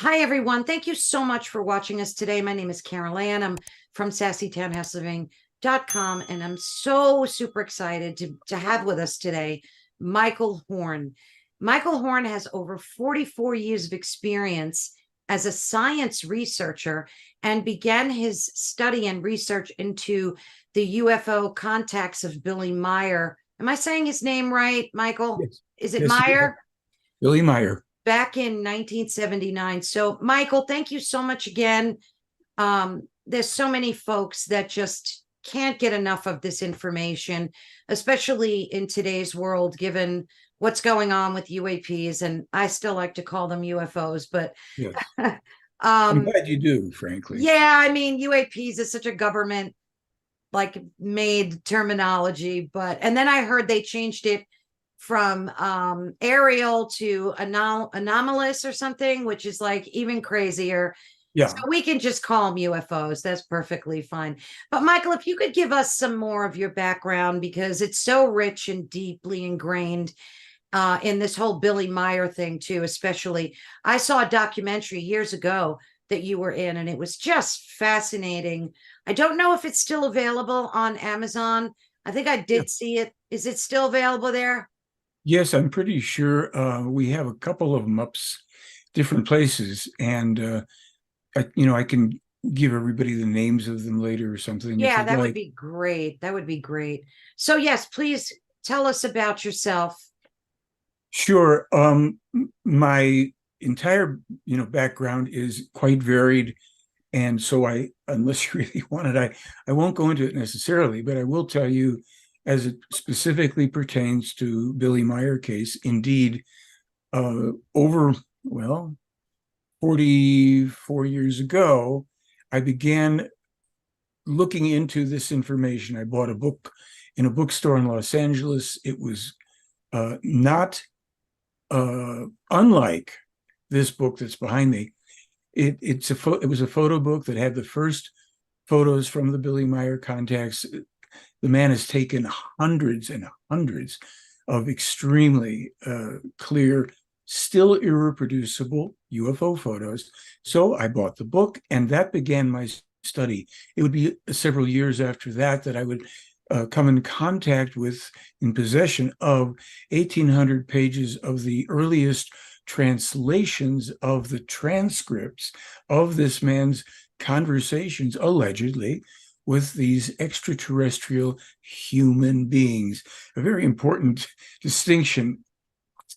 Hi, everyone. Thank you so much for watching us today. My name is Carol Ann. I'm from sassytownhouseliving.com, and I'm so super excited to have with us today Michael Horn. Michael Horn has over 44 years of experience as a science researcher and began his study and research into the UFO contacts of Billy Meier. Am I saying his name right, Michael? Yes. Is it Yes, you are. Meier? Billy Meier. Back in 1979. So, Michael, thank you so much again. There's so many folks that just can't get enough of this information, especially in today's world, given what's going on with UAPs. And I still like to call them UFOs, but Yes. I'm um, glad you do, frankly. yeah, I mean, UAPs is such a government like made terminology, but and then I heard they changed it from aerial to anomalous or something, which is like even crazier. So Yeah. we can just call them UFOs. That's perfectly fine. But Michael, if you could give us some more of your background, because it's so rich and deeply ingrained in this whole Billy Meier thing too, especially. I saw a documentary years ago that you were in, and it was just fascinating. I don't know if it's still available on Amazon. I think I Yeah. did see it. Is it still available there? Yes, I'm pretty sure we have a couple of them different places, and I can give everybody the names of them later or something if Yeah, you'd that would like. be great. That would be great. So, yes, please tell us about yourself. Sure. My entire, background is quite varied, and so unless you really want it, I won't go into it necessarily, but I will tell you, as it specifically pertains to Billy Meier case, indeed, over, well, 44 years ago, I began looking into this information. I bought a book in a bookstore in Los Angeles. It was not unlike this book that's behind me. It was a photo book that had the first photos from the Billy Meier contacts. The man has taken hundreds and hundreds of extremely clear, still irreproducible UFO photos. So I bought the book, and that began my study. It would be several years after that I would come in contact with, in possession of 1,800 pages of the earliest translations of the transcripts of this man's conversations, allegedly, with these extraterrestrial human beings. A very important distinction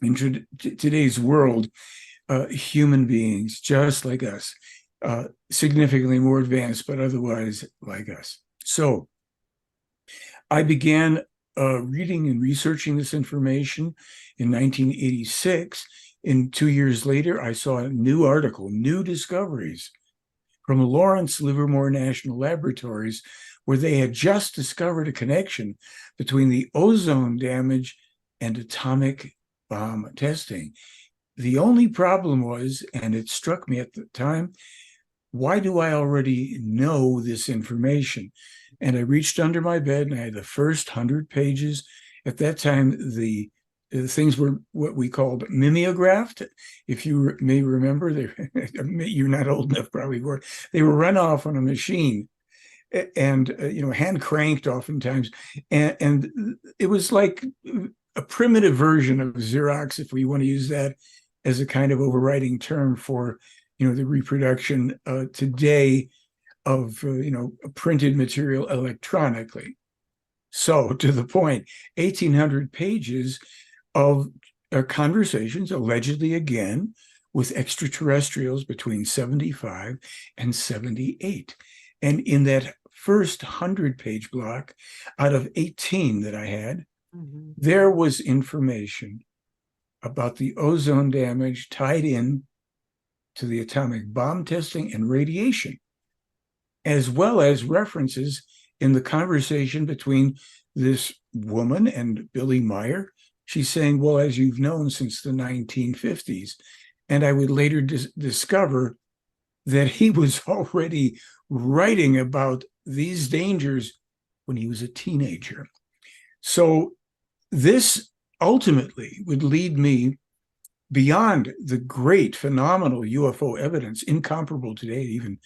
in today's world. Human beings, just like us, significantly more advanced, but otherwise like us. So I began reading and researching this information in 1986. And 2 years later, I saw a new article, New Discoveries, from Lawrence Livermore National Laboratories, where they had just discovered a connection between the ozone damage and atomic bomb testing. The only problem was, and it struck me at the time, why do I already know this information? And I reached under my bed and I had the first 100 pages. At that time, the things were what we called mimeographed. If you may remember, you're not old enough probably for it. They were run off on a machine and hand cranked oftentimes, and it was like a primitive version of Xerox, if we want to use that as a kind of overriding term for the reproduction today of printed material electronically. So to the point, 1,800 pages of conversations, allegedly again, with extraterrestrials between 75 and 78. And in that first 100-page block out of 18 that I had, there was information about the ozone damage tied in to the atomic bomb testing and radiation, as well as references in the conversation between this woman and Billy Meier. She's saying, well, as you've known since the 1950s. And I would later discover that he was already writing about these dangers when he was a teenager. So this ultimately would lead me beyond the great, phenomenal UFO evidence, incomparable today, even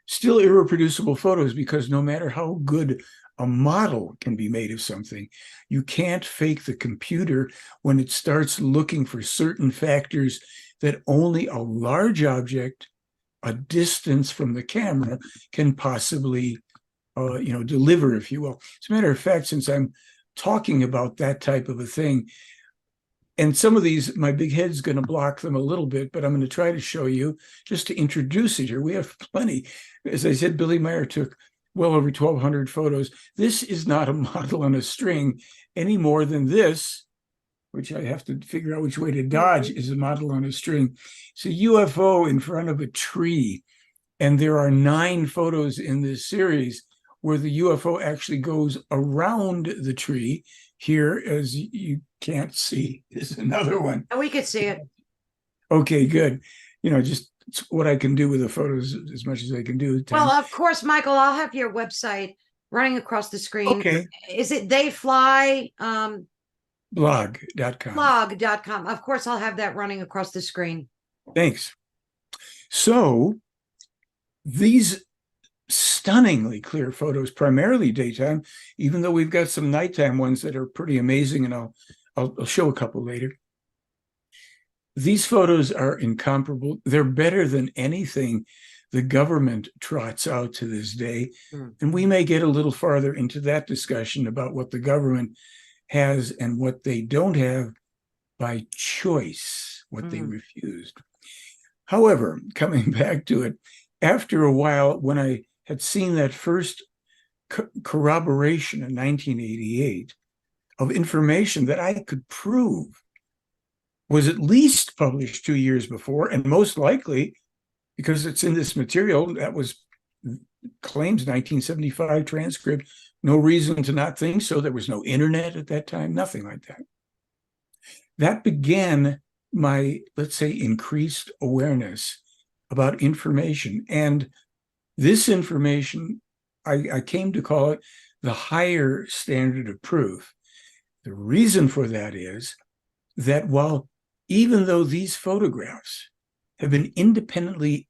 still irreproducible photos, because no matter how good a model can be made of something, you can't fake the computer when it starts looking for certain factors that only a large object, a distance from the camera, can possibly deliver, if you will. As a matter of fact, since I'm talking about that type of a thing, and some of these, my big head's going to block them a little bit, but I'm going to try to show you just to introduce it here. We have plenty. As I said, Billy Meier took well over 1,200 photos. This is not a model on a string any more than this, which I have to figure out which way to dodge, is a model on a string. It's a UFO in front of a tree. And there are 9 photos in this series where the UFO actually goes around the tree. Here, as you can't see, is another one. Oh, we could see it. Okay, good. Just what I can do with the photos as much as I can do. Well, of course, Michael, I'll have your website running across the screen. Okay. Is it They Fly? Blog.com. Blog.com. Of course, I'll have that running across the screen. Thanks. So these stunningly clear photos, primarily daytime, even though we've got some nighttime ones that are pretty amazing, and I'll show a couple later. These photos are incomparable. They're better than anything the government trots out to this day. And we may get a little farther into that discussion about what the government has and what they don't have by choice, what they refused. However, coming back to it, after a while, when I had seen that first corroboration in 1988 of information that I could prove was at least published 2 years before, and most likely, because it's in this material, that was claims 1975 transcript, no reason to not think so. There was no internet at that time, nothing like that. That began my, let's say, increased awareness about information. And this information, I came to call it the higher standard of proof. The reason for that is that even though these photographs have been independently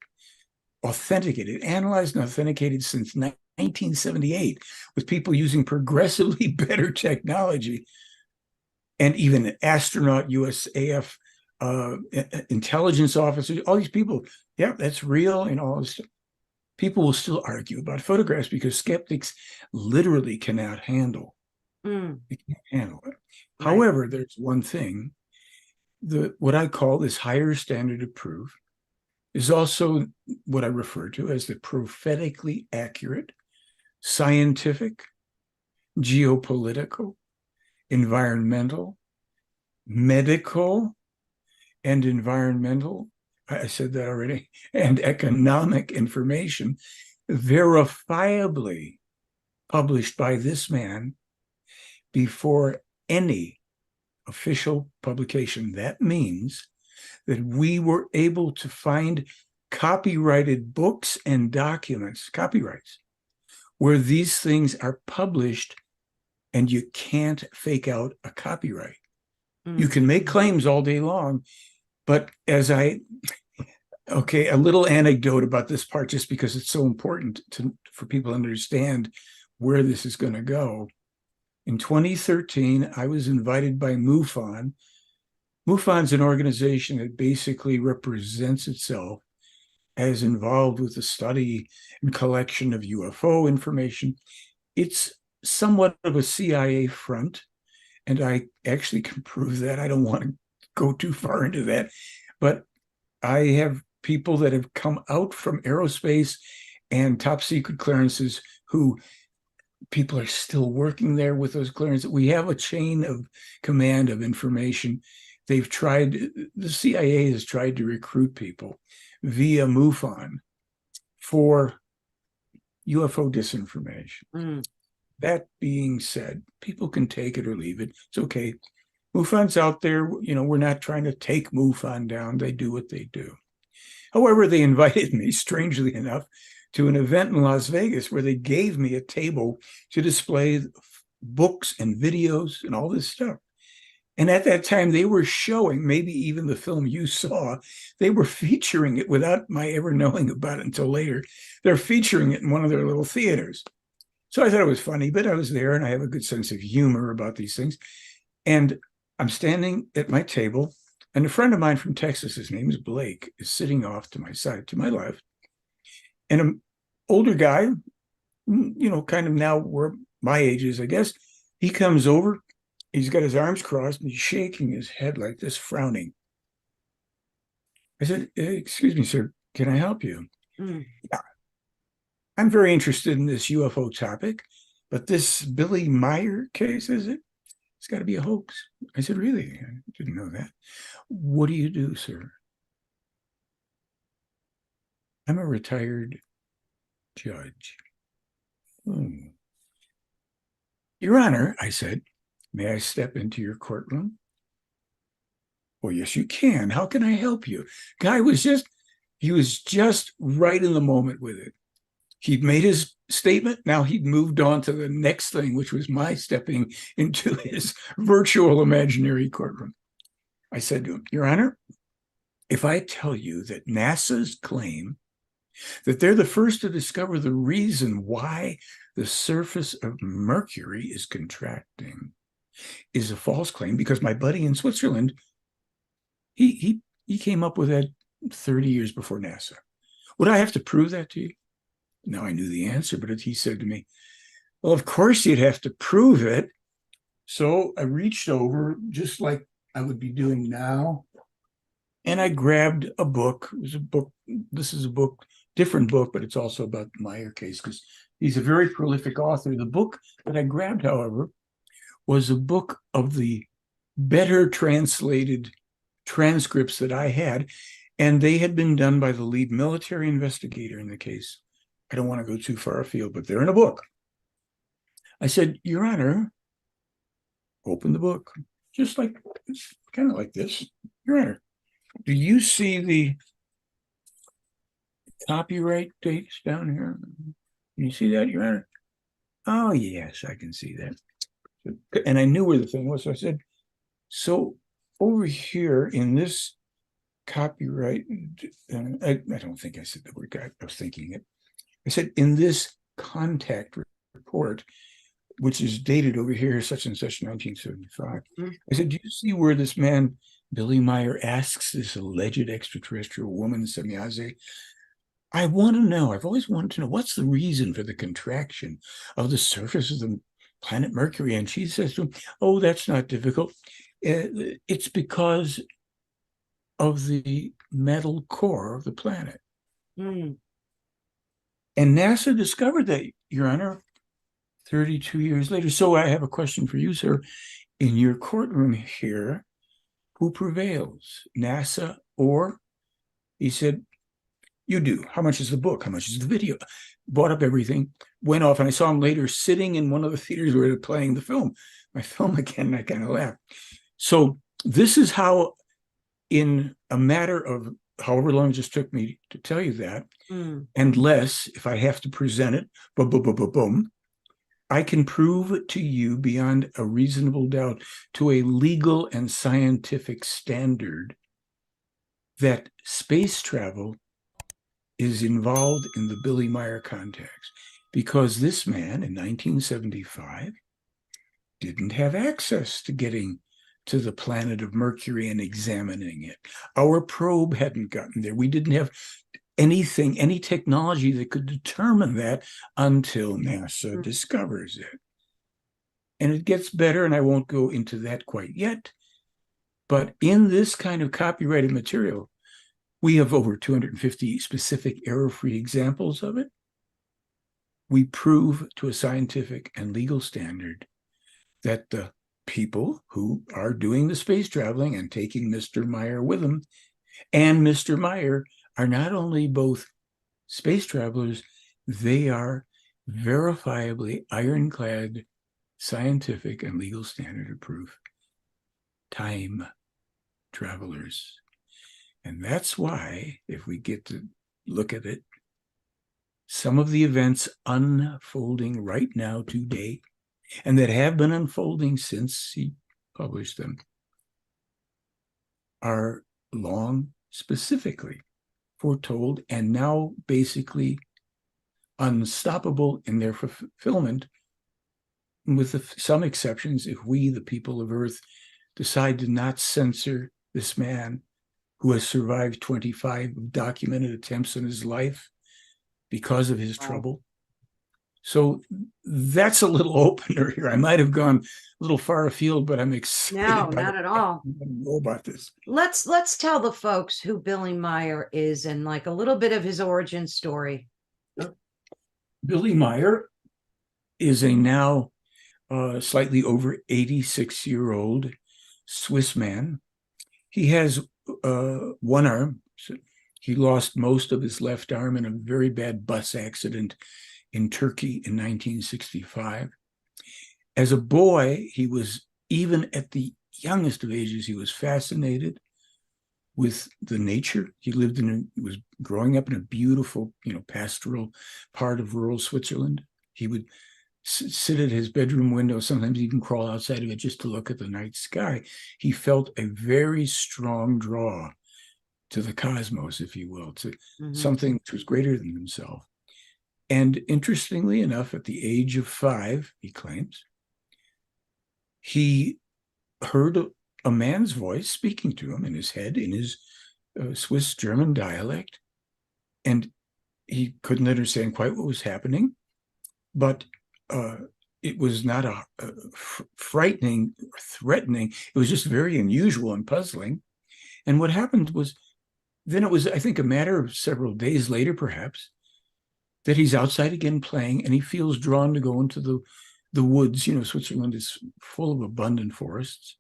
authenticated, analyzed and authenticated since 1978, with people using progressively better technology, and even astronaut, USAF, intelligence officers, all these people, yeah, that's real, and all this stuff. People will still argue about photographs because skeptics literally cannot handle. They can't handle it. Right. However, there's one thing, what I call this higher standard of proof is also what I refer to as the prophetically accurate, scientific, geopolitical, environmental, medical, and environmental, I said that already, and economic information verifiably published by this man before any official publication. That means that we were able to find copyrighted books and documents, copyrights, where these things are published, and you can't fake out a copyright. You can make claims all day long, but a little anecdote about this part, just because it's so important for people to understand where this is going to go. In 2013, I was invited by MUFON. MUFON's an organization that basically represents itself as involved with the study and collection of UFO information. It's somewhat of a CIA front, and I actually can prove that. I don't want to go too far into that, but I have people that have come out from aerospace and top secret clearances who people are still working there with those clearances. We have a chain of command of information. The CIA has tried to recruit people via MUFON for UFO disinformation. That being said, people can take it or leave it. It's okay. MUFON's out there. We're not trying to take MUFON down. They do what they do. However, they invited me, strangely enough, to an event in Las Vegas where they gave me a table to display books and videos and all this stuff. And at that time, they were showing, maybe even the film you saw, they were featuring it without my ever knowing about it until later. They're featuring it in one of their little theaters. So I thought it was funny, but I was there and I have a good sense of humor about these things. And I'm standing at my table, and a friend of mine from Texas, his name is Blake, is sitting off to my side, to my left. And an older guy, kind of now we're my ages, I guess, he comes over. He's got his arms crossed and he's shaking his head like this, frowning. I said, excuse me, sir, can I help you? Mm. Yeah, I'm very interested in this UFO topic, but this Billy Meier case, is it? It's got to be a hoax. I said, really? I didn't know that. What do you do, sir? I'm a retired judge. Hmm. Your Honor, I said, may I step into your courtroom? Well, yes, you can. How can I help you? Guy was he was just right in the moment with it. He'd made his statement. Now he'd moved on to the next thing, which was my stepping into his virtual imaginary courtroom. I said to him, Your Honor, if I tell you that NASA's claim that they're the first to discover the reason why the surface of Mercury is contracting is a false claim, because my buddy in Switzerland, he came up with that 30 years before NASA. Would I have to prove that to you? Now I knew the answer, but he said to me, well, of course you'd have to prove it. So I reached over, just like I would be doing now, and I grabbed a book. It was a book. This is a book, different book, but it's also about the Meier case because he's a very prolific author. The book that I grabbed, however, was a book of the better translated transcripts that I had, and they had been done by the lead military investigator in the case. I don't want to go too far afield, but they're in a book. I said, Your Honor, open the book, just like, kind of like this. Your Honor, do you see the copyright dates down here? Can you see that, Your Honor? Oh, yes, I can see that. And I knew where the thing was. So I said, so over here in this copyright, I don't think I said the word guy, I was thinking it. I said, in this contact report, which is dated over here, such and such 1975. I said, do you see where this man, Billy Meier, asks this alleged extraterrestrial woman, Semyaze, I want to know, I've always wanted to know, what's the reason for the contraction of the surface of the planet Mercury? And she says to him, oh, that's not difficult. It's because of the metal core of the planet. Mm. And NASA discovered that, Your Honor, 32 years later. So I have a question for you, sir. In your courtroom here, who prevails, NASA or? He said, you do. How much is the book? How much is the video? Bought up everything, went off, and I saw him later sitting in one of the theaters where they're playing the film. My film again, and I kind of laughed. So this is how, in a matter of however long it just took me to tell you that, and less, if I have to present it, boom, boom, boom, boom, boom, I can prove to you beyond a reasonable doubt, to a legal and scientific standard, that space travel is involved in the Billy Meier contacts, because this man in 1975 didn't have access to getting to the planet of Mercury and examining it. Our probe hadn't gotten there. We didn't have anything, any technology that could determine that until NASA discovers it. And it gets better, and I won't go into that quite yet. But in this kind of copyrighted material, we have over 250 specific error-free examples of it. We prove to a scientific and legal standard that the people who are doing the space traveling and taking Mr. Meier with them and Mr. Meier are not only both space travelers, they are verifiably ironclad scientific and legal standard of proof time travelers. And that's why, if we get to look at it, some of the events unfolding right now today, and that have been unfolding since he published them, are long specifically foretold and now basically unstoppable in their fulfillment, with some exceptions, if we, the people of Earth, decide to not censor this man who has survived 25 documented attempts in his life because of his trouble. So that's a little opener here. I might have gone a little far afield, but I'm excited. No, not at all. I know about this. Let's tell the folks who Billy Meier is and like a little bit of his origin story. Billy Meier is a now slightly over 86-year-old Swiss man. He has one arm. So he lost most of his left arm in a very bad bus accident in Turkey in 1965. As a boy, he was, even at the youngest of ages, he was fascinated with the nature. He was growing up in a beautiful, pastoral part of rural Switzerland. He would sit at his bedroom window, sometimes even crawl outside of it just to look at the night sky. He felt a very strong draw to the cosmos, if you will, to something that was greater than himself. And interestingly enough, at the age of 5, he claims, he heard a man's voice speaking to him in his head, in his Swiss German dialect. And he couldn't understand quite what was happening, but it was not a frightening or threatening. It was just very unusual and puzzling. And what happened was, then it was, I think, a matter of several days later, perhaps, that he's outside again playing, and he feels drawn to go into the woods. Switzerland is full of abundant forests.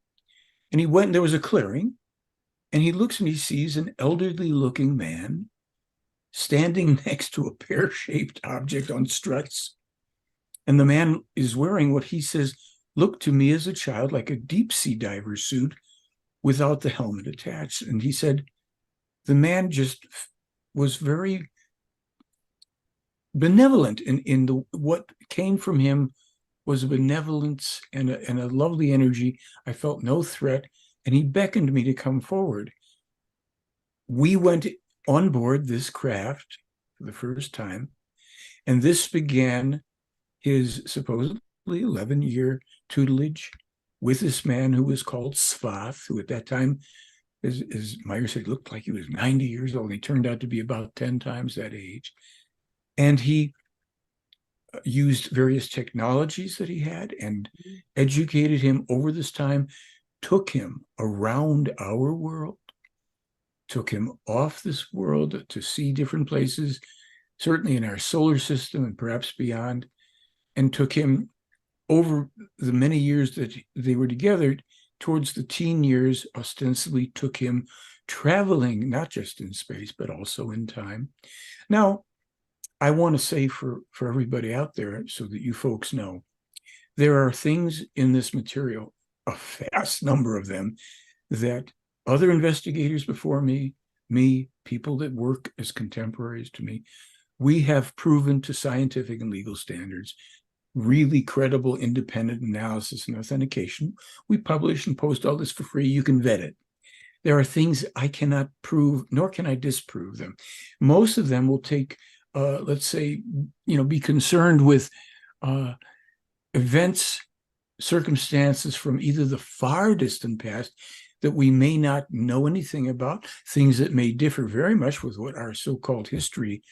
And he went, and there was a clearing, and he looks and he sees an elderly-looking man standing next to a pear-shaped object on struts. And the man is wearing what he says looked to me as a child like a deep-sea diver suit without the helmet attached. And he said the man just was very benevolent in what came from him was a benevolence and a lovely energy. I felt no threat, and he beckoned me to come forward. We went on board this craft for the first time, and this began his supposedly 11-year tutelage with this man who was called Svath, who at that time, as Meier said, looked like he was 90 years old. He turned out to be about 10 times that age. And he used various technologies that he had and educated him over this time, took him around our world, took him off this world to see different places, certainly in our solar system and perhaps beyond, and took him over the many years that they were together towards the teen years, ostensibly took him traveling, not just in space, but also in time. Now, I want to say for everybody out there, so that you folks know, there are things in this material, a vast number of them, that other investigators before me, people that work as contemporaries to me, we have proven to scientific and legal standards, really credible independent analysis and authentication. We publish and post all this for free. You can vet it. There are things I cannot prove, nor can I disprove them. Most of them will take, let's say, be concerned with events, circumstances from either the far distant past that we may not know anything about, things that may differ very much with what our so-called history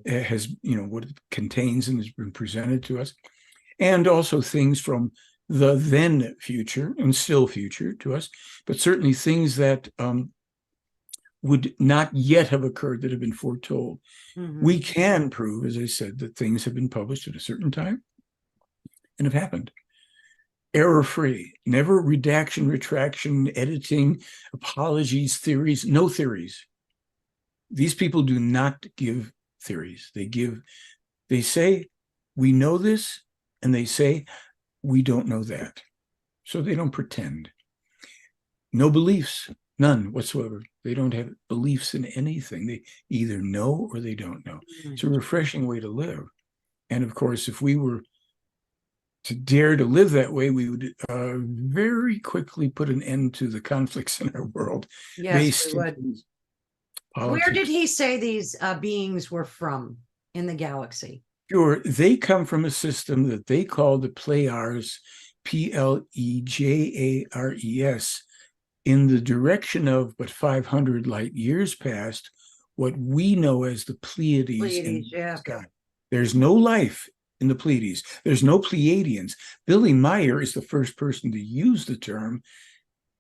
has, what it contains and has been presented to us, and also things from the then future and still future to us, but certainly things that would not yet have occurred that have been foretold. We can prove, as I said, that things have been published at a certain time and have happened. Error-free, never redaction, retraction, editing, apologies, theories, no theories. These people do not give theories. They say, we know this, and they say, we don't know that. So they don't pretend. No beliefs, none whatsoever. They don't have beliefs in anything. They either know or they don't know. It's a refreshing way to live. And of course, if we were to dare to live that way, we would very quickly put an end to the conflicts in our world Yes, we based would. in Where did politics. he say these beings were from in the galaxy? Sure, they come from a system that they call the Plejars, Plejares, in the direction of but 500 light years past, what we know as the Pleiades in Pleiades, the yeah. sky. There's no life in the Pleiades. There's no Pleiadians. Billy Meier is the first person to use the term.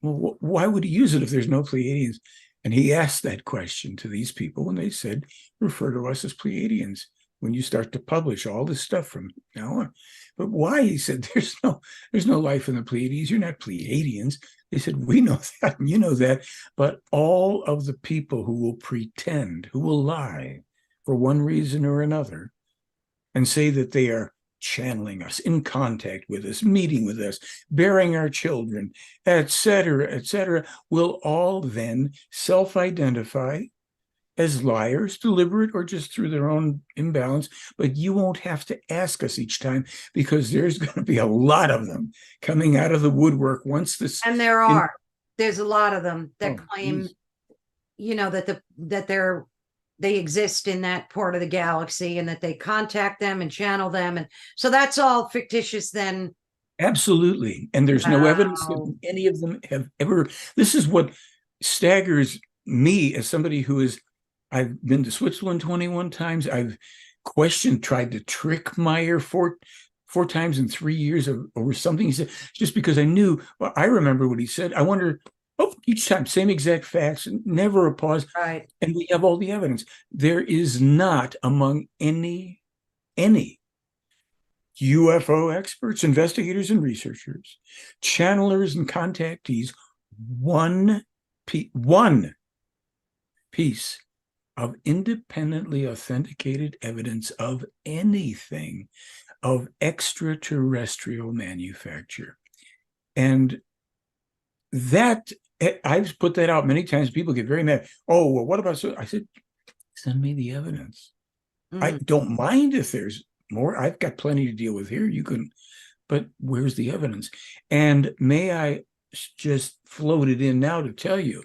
Well, why would he use it if there's no Pleiadians? And he asked that question to these people, and they said, refer to us as Pleiadians when you start to publish all this stuff from now on. But why? He said, there's no life in the Pleiades. You're not Pleiadians. They said, we know that, and you know that. But all of the people who will pretend, who will lie for one reason or another, and say that they are channeling us, in contact with us, meeting with us, bearing our children, etc., will all then self-identify as liars, deliberate or just through their own imbalance. But you won't have to ask us each time, because there's going to be a lot of them coming out of the woodwork once this. And there's a lot of them that claim, geez. that they exist in that part of the galaxy, and that they contact them and channel them, and so that's all fictitious then. Absolutely. And there's no evidence that any of them have ever. This is what staggers me as somebody who is, I've been to Switzerland 21 times. I've tried to trick Meier four times in 3 years over something he said, just because I knew. Well, I remember what he said. I wonder, each time, same exact facts, never a pause. Right. And we have all the evidence. There is not among any UFO experts, investigators, and researchers, channelers and contactees, one piece of independently authenticated evidence of anything of extraterrestrial manufacture. And that, I've put that out many times. People get very mad. Oh, well, what about so? I said, send me the evidence. I don't mind if there's more. I've got plenty to deal with here. You can, but where's the evidence? And may I just float it in now to tell you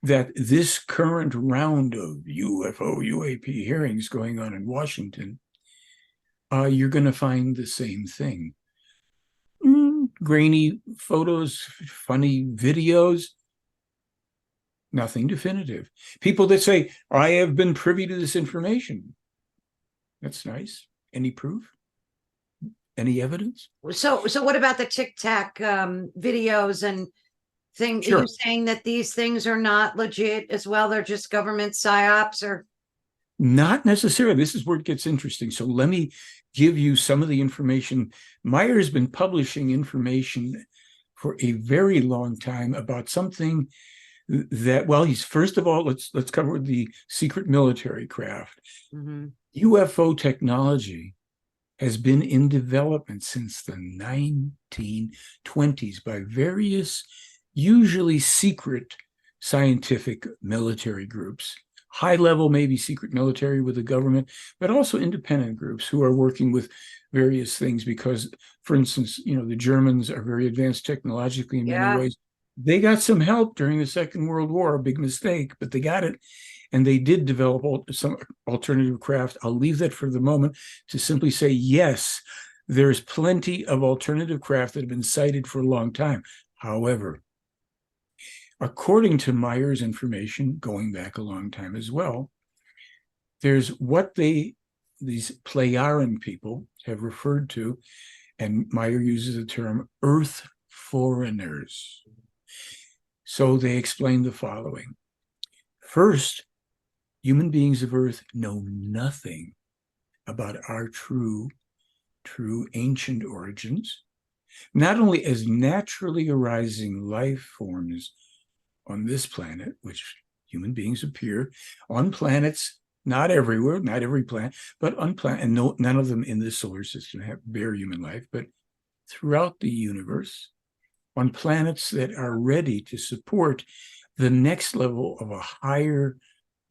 that this current round of UFO, UAP hearings going on in Washington, you're going to find the same thing. Grainy photos, funny videos, nothing definitive. People that say, I have been privy to this information. That's nice. Any proof? Any evidence? So what about the Tic Tac videos and things? Sure. Are you saying that these things are not legit as well? They're just government psyops? Or not necessarily. This is where it gets interesting. So let me give you some of the information. Meier has been publishing information for a very long time about something that, well, he's, first of all, let's cover the secret military craft. UFO technology has been in development since the 1920s by various, usually secret scientific military groups. High level, maybe secret military with the government, but also independent groups who are working with various things. Because, for instance, the Germans are very advanced technologically in many ways. They got some help during the Second World War, a big mistake, but they got it. And they did develop some alternative craft. I'll leave that for the moment to simply say, yes, there's plenty of alternative craft that have been cited for a long time. However, according to Meier's information, going back a long time as well, there's what these Plejaran people have referred to, and Meier uses the term Earth foreigners. So they explain the following. First, human beings of Earth know nothing about our true ancient origins, not only as naturally arising life forms on this planet, which human beings appear on planets, not everywhere, not every planet, but on planet, and none of them in this solar system bear human life, but throughout the universe, on planets that are ready to support the next level of a higher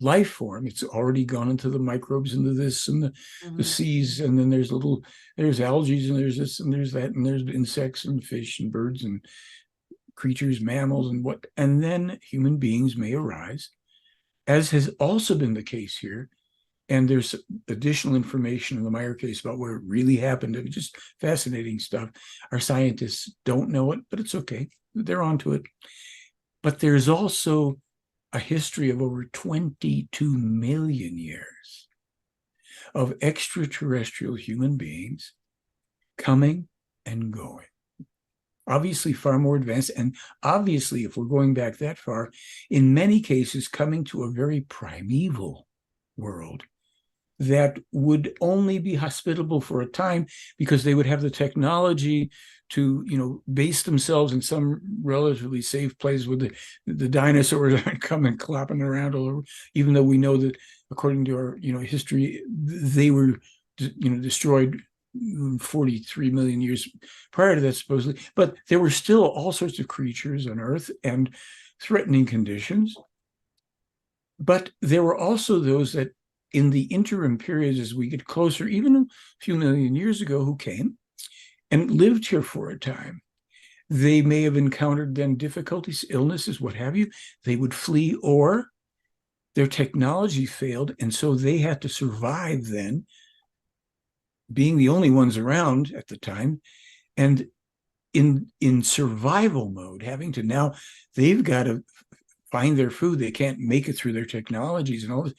life form. It's already gone into the microbes, into this and the seas, and then there's algae, and there's this and there's that, and there's insects and fish and birds and creatures, mammals, and then human beings may arise, as has also been the case here. And there's additional information in the Meier case about where it really happened, and just fascinating stuff. Our scientists don't know it, but it's okay. They're onto it. But there's also a history of over 22 million years of extraterrestrial human beings coming and going. Obviously far more advanced, and obviously, if we're going back that far, in many cases coming to a very primeval world that would only be hospitable for a time because they would have the technology to, base themselves in some relatively safe place where the dinosaurs aren't coming clopping around all over, even though we know that according to our, history, they were, destroyed 43 million years prior to that, supposedly. But there were still all sorts of creatures on Earth and threatening conditions. But there were also those that in the interim periods, as we get closer, even a few million years ago, who came and lived here for a time. They may have encountered then difficulties, illnesses, what have you. They would flee, or their technology failed, and so they had to survive then, being the only ones around at the time, and in survival mode, having to now, they've got to find their food. They can't make it through their technologies and all this.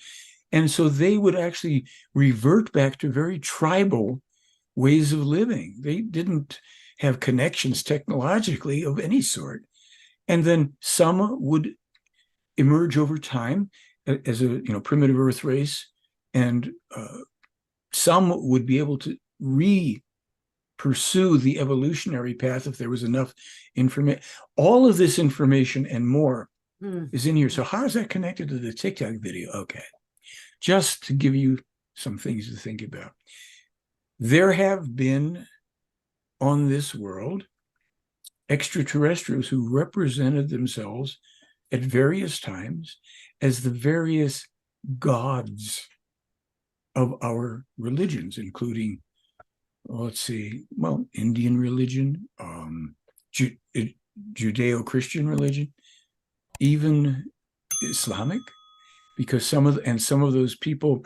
And so they would actually revert back to very tribal ways of living. They didn't have connections technologically of any sort. And then some would emerge over time as a primitive Earth race, and some would be able to pursue the evolutionary path if there was enough information. All of this information and more is in here. So how is that connected to the TikTok video? Okay, just to give you some things to think about. There have been on this world extraterrestrials who represented themselves at various times as the various gods of our religions, including, Indian religion, Judeo-Christian religion, even Islamic, because some of those people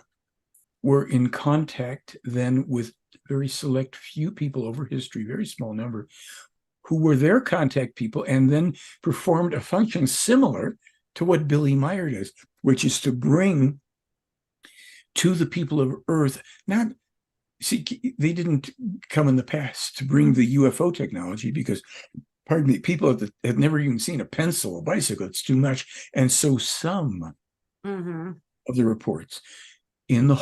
were in contact then with very select few people over history, very small number, who were their contact people, and then performed a function similar to what Billy Meier does, which is to bring to the people of Earth, they didn't come in the past to bring the UFO technology, because, pardon me, people had never even seen a pencil, a bicycle. It's too much. And so some of the reports in the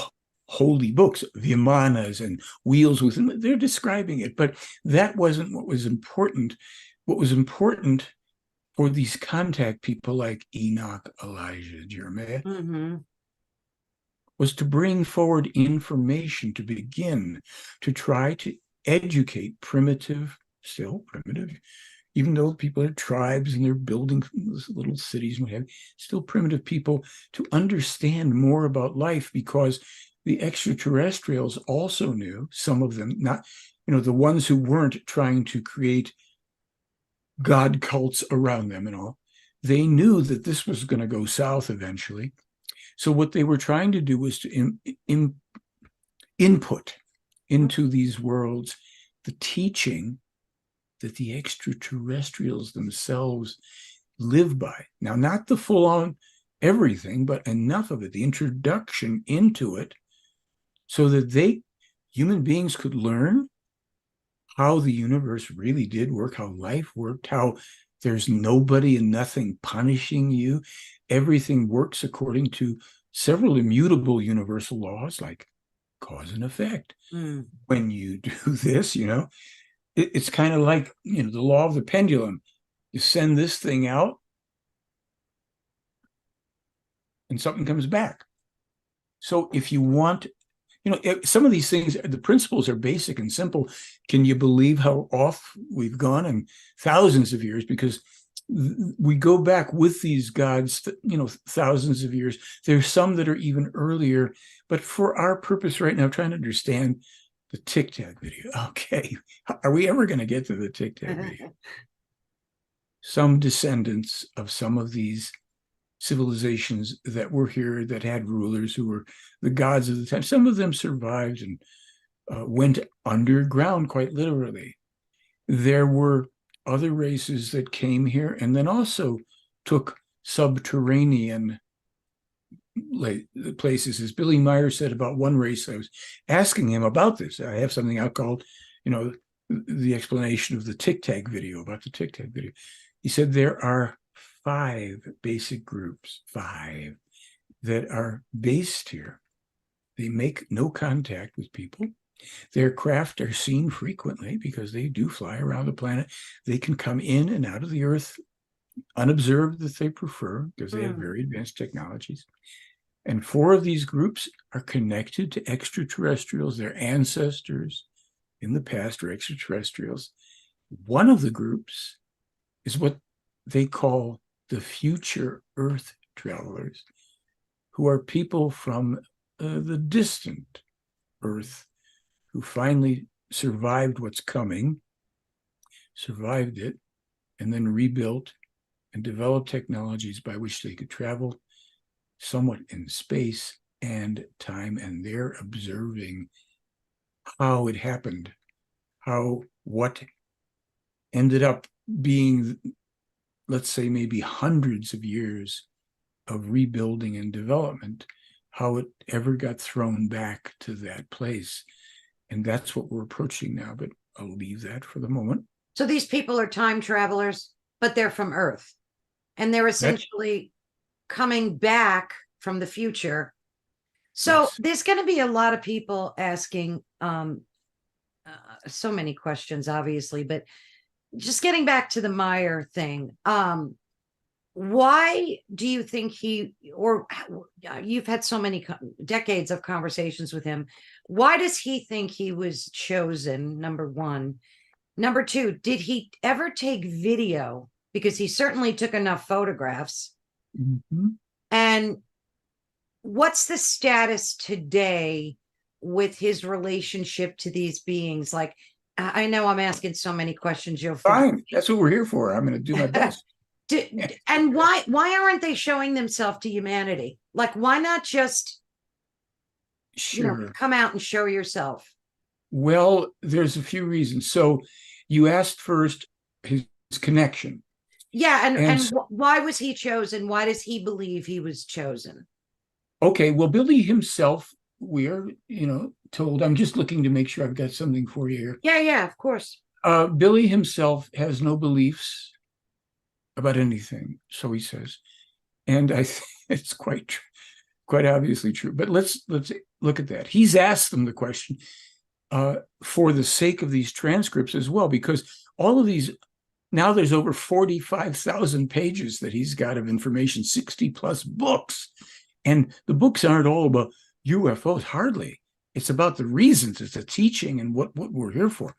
holy books, Vimanas and wheels within, they're describing it, but that wasn't what was important. What was important for these contact people like Enoch, Elijah, Jeremiah, was to bring forward information to begin to try to educate still primitive, even though people are tribes and they're building little cities and what have you, still primitive people, to understand more about life, because the extraterrestrials also knew, some of them, not, the ones who weren't trying to create god cults around them and all, they knew that this was going to go south eventually. So what they were trying to do was to input into these worlds the teaching that the extraterrestrials themselves live by. Now, not the full-on everything, but enough of it, the introduction into it, so that human beings could learn how the universe really did work, how life worked, how there's nobody and nothing punishing you. Everything works according to several immutable universal laws, like cause and effect. When you do this, it's kind of like, the law of the pendulum. You send this thing out and something comes back. So if you want, some of these things, the principles are basic and simple. Can you believe how off we've gone in thousands of years? Because we go back with these gods, thousands of years. There's some that are even earlier, but for our purpose right now, trying to understand the Tic Tac video. Okay, are we ever going to get to the Tic Tac video? Some descendants of some of these civilizations that were here, that had rulers who were the gods of the time, some of them survived and went underground, quite literally. There were other races that came here and then also took subterranean places. As Billy Meier said about one race, I was asking him about this. I have something out called, the explanation of the Tic Tac video, about the Tic Tac video. He said there are 5 basic groups, 5, that are based here. They make no contact with people. Their craft are seen frequently because they do fly around the planet. They can come in and out of the Earth unobserved if they prefer, because they have very advanced technologies. And 4 of these groups are connected to extraterrestrials. Their ancestors in the past were extraterrestrials. One of the groups is what they call the future Earth travelers, who are people from the distant Earth who finally survived what's coming, survived it, and then rebuilt and developed technologies by which they could travel somewhat in space and time. And they're observing how it happened, what ended up being, let's say, maybe hundreds of years of rebuilding and development, how it ever got thrown back to that place. And that's what we're approaching now, but I'll leave that for the moment. So these people are time travelers, but they're from Earth. And they're essentially coming back from the future. So Yes. there's going to be a lot of people asking so many questions, obviously, but just getting back to the Meier thing. Why do you think you've had so many decades of conversations with him. Why does he think he was chosen? Number one. Number two, did he ever take video? Because he certainly took enough photographs. Mm-hmm. And what's the status today with his relationship to these beings? Like, I know I'm asking so many questions. You'll fine. That's what we're here for. I'm going to do my best. And why aren't they showing themselves to humanity? Like, why not just come out and show yourself? Well, there's a few reasons. So you asked first his connection. Yeah, and why was he chosen? Why does he believe he was chosen? Okay, well, Billy himself, we are, told, I'm just looking to make sure I've got something for you here. Yeah, of course. Billy himself has no beliefs about anything, so he says, and I think it's quite obviously true. But let's look at that. He's asked them the question for the sake of these transcripts as well, because all of these, now there's over 45,000 pages that he's got of information, 60 plus books, and the books aren't all about UFOs, hardly. It's about the reasons, it's a teaching and what we're here for.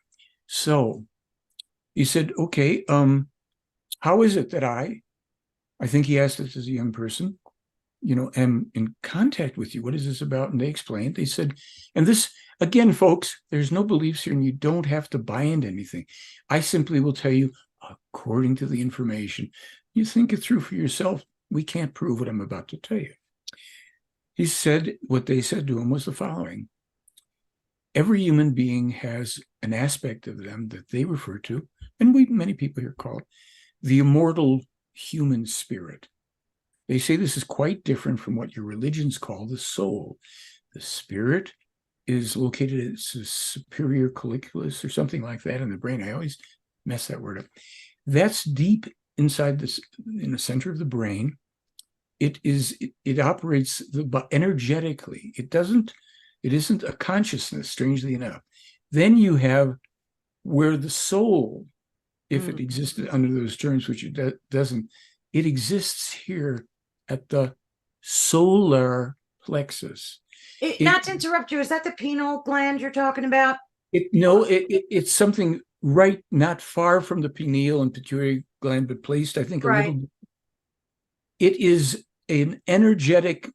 So he said, okay, how is it that I think he asked this as a young person, am in contact with you? What is this about? And they explained. They said, and this, again, folks, there's no beliefs here and you don't have to buy into anything. I simply will tell you, according to the information, you think it through for yourself. We can't prove what I'm about to tell you. He said, what they said to him was the following: every human being has an aspect of them that they refer to, and many people here call it, the immortal human spirit. They say this is quite different from what your religions call the soul. The spirit is located at the superior colliculus or something like that in the brain. I always mess that word up. That's deep inside this, in the center of the brain. It operates energetically. It isn't a consciousness, strangely enough. Then you have where the soul, if it existed under those terms, which it doesn't, it exists here at the solar plexus. Not to interrupt you, is that the pineal gland you're talking about? It's something right, not far from the pineal and pituitary gland, but placed, I think, a Right. little. It is an energetic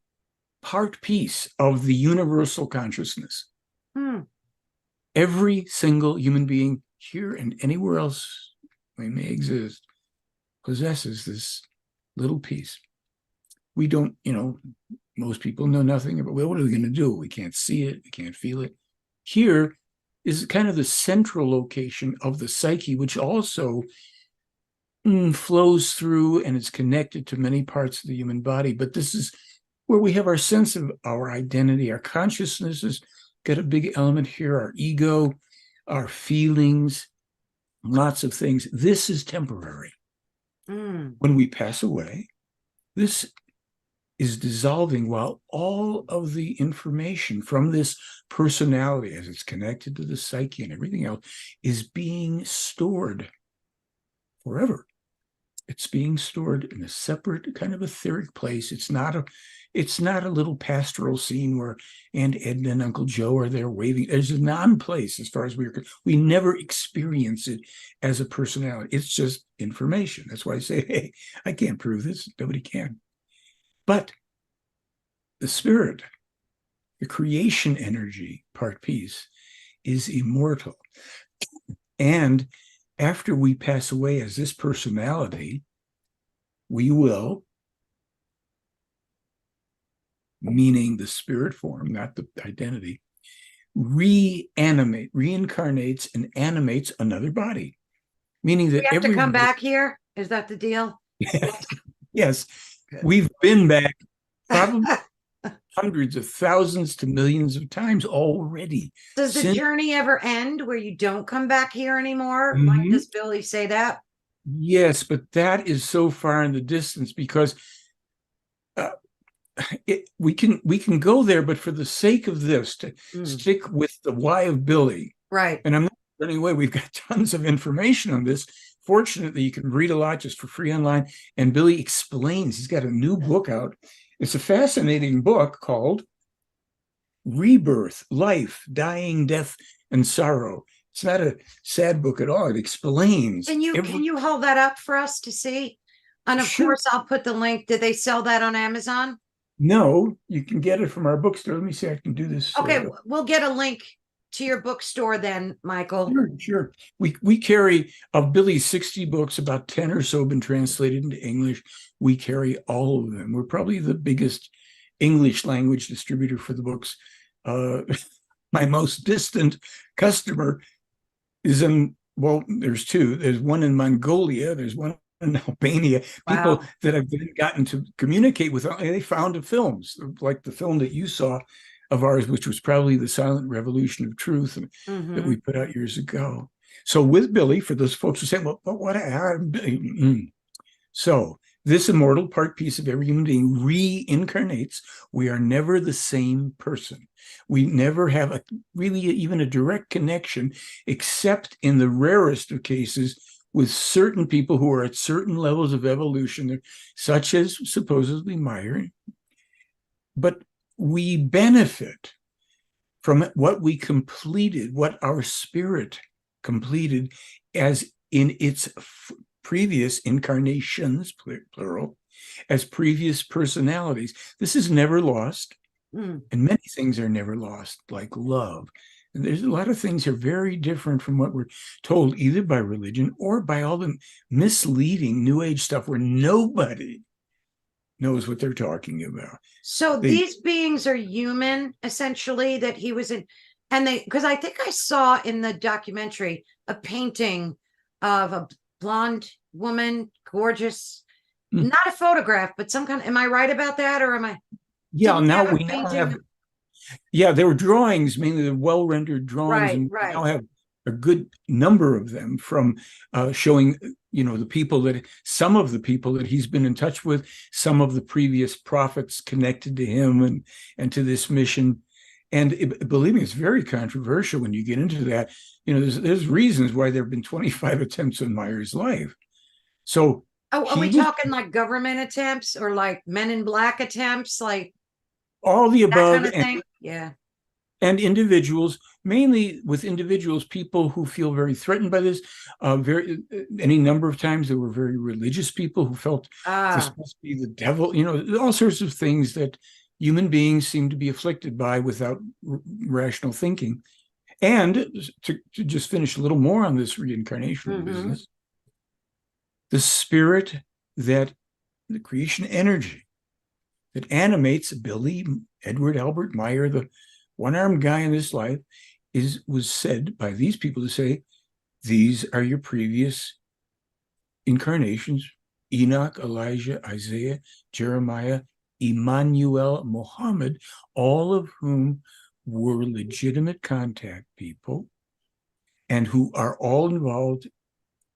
part piece of the universal consciousness. Hmm. Every single human being here and anywhere else we may exist possesses this little piece. We don't, most people know nothing about, well, what are we going to do? We can't see it, we can't feel it. Here is kind of the central location of the psyche, which also flows through and is connected to many parts of the human body. But this is where we have our sense of our identity. Our consciousness has got a big element here, our ego, our feelings, lots of things. This is temporary. Mm. When we pass away, this is dissolving while all of the information from this personality, as it's connected to the psyche and everything else, is being stored forever. It's being stored in a separate kind of etheric place. It's not a little pastoral scene where Aunt Edna and Uncle Joe are there waving. There's a non-place as far as we never experience it as a personality. It's just information. That's why I say, hey, I can't prove this. Nobody can. But the spirit, the creation energy part piece, is immortal. And after we pass away as this personality, we will, meaning the spirit form, not the identity, reincarnates and animates another body. Meaning that We have to come back here. Is that the deal? Yes, we've been back probably hundreds of thousands to millions of times already. Does the journey ever end where you don't come back here anymore? Like, does Billy say that? Yes, but that is so far in the distance because we can go there, but for the sake of this, to stick with the why of Billy. Right. And I'm not running away. We've got tons of information on this. Fortunately, you can read a lot just for free online. And Billy explains, he's got a new book out. It's a fascinating book called Rebirth, Life, Dying, Death, and Sorrow. It's not a sad book at all. It explains. Can you hold that up for us to see? And of course, I'll put the link. Did they sell that on Amazon? No, you can get it from our bookstore. Let me see. I can do this. Okay, we'll get a link to your bookstore then, Michael. Sure. We carry, of Billy's 60 books, about 10 or so have been translated into English. We carry all of them. We're probably the biggest English language distributor for the books. My most distant customer is there's two. There's one in Mongolia. There's one in Albania. People that I've gotten to communicate with, they found films like the film that you saw of ours, which was probably The Silent Revolution of Truth that we put out years ago. So with Billy, for those folks who say, well, but what? So this immortal part piece of every human being reincarnates. We are never the same person. We never have really even a direct connection, except in the rarest of cases with certain people who are at certain levels of evolution, such as supposedly Meier. But we benefit from what we completed, what our spirit completed as in its previous incarnations, plural, as previous personalities. This is never lost. And many things are never lost, like love. And there's a lot of things that are very different from what we're told, either by religion or by all the misleading New Age stuff where nobody knows what they're talking about. So these beings are human, essentially, that he was in. And because I think I saw in the documentary a painting of a blonde woman, gorgeous, not a photograph, but some kind of, am I right about that? Or am I? Yeah, now we now have, there were drawings, mainly the well-rendered drawings, and we now have a good number of them from showing, the people some of the people that he's been in touch with, some of the previous prophets connected to him and to this mission. And believe me, it's very controversial when you get into that. There's reasons why there have been 25 attempts on Meier's life. So, are we talking like government attempts or like Men in Black attempts, like all the above? That kind of thing? Yeah. And individuals, mainly with individuals, people who feel very threatened by this. Any number of times there were very religious people who felt this Ah, must be the devil. All sorts of things that human beings seem to be afflicted by without rational thinking. And to just finish a little more on this reincarnation business, the spirit that the creation energy that animates Billy Edward Albert Meier, the one-armed guy in this life, was said by these people to say, these are your previous incarnations: Enoch, Elijah, Isaiah, Jeremiah, Emmanuel, Muhammad, all of whom were legitimate contact people and who are all involved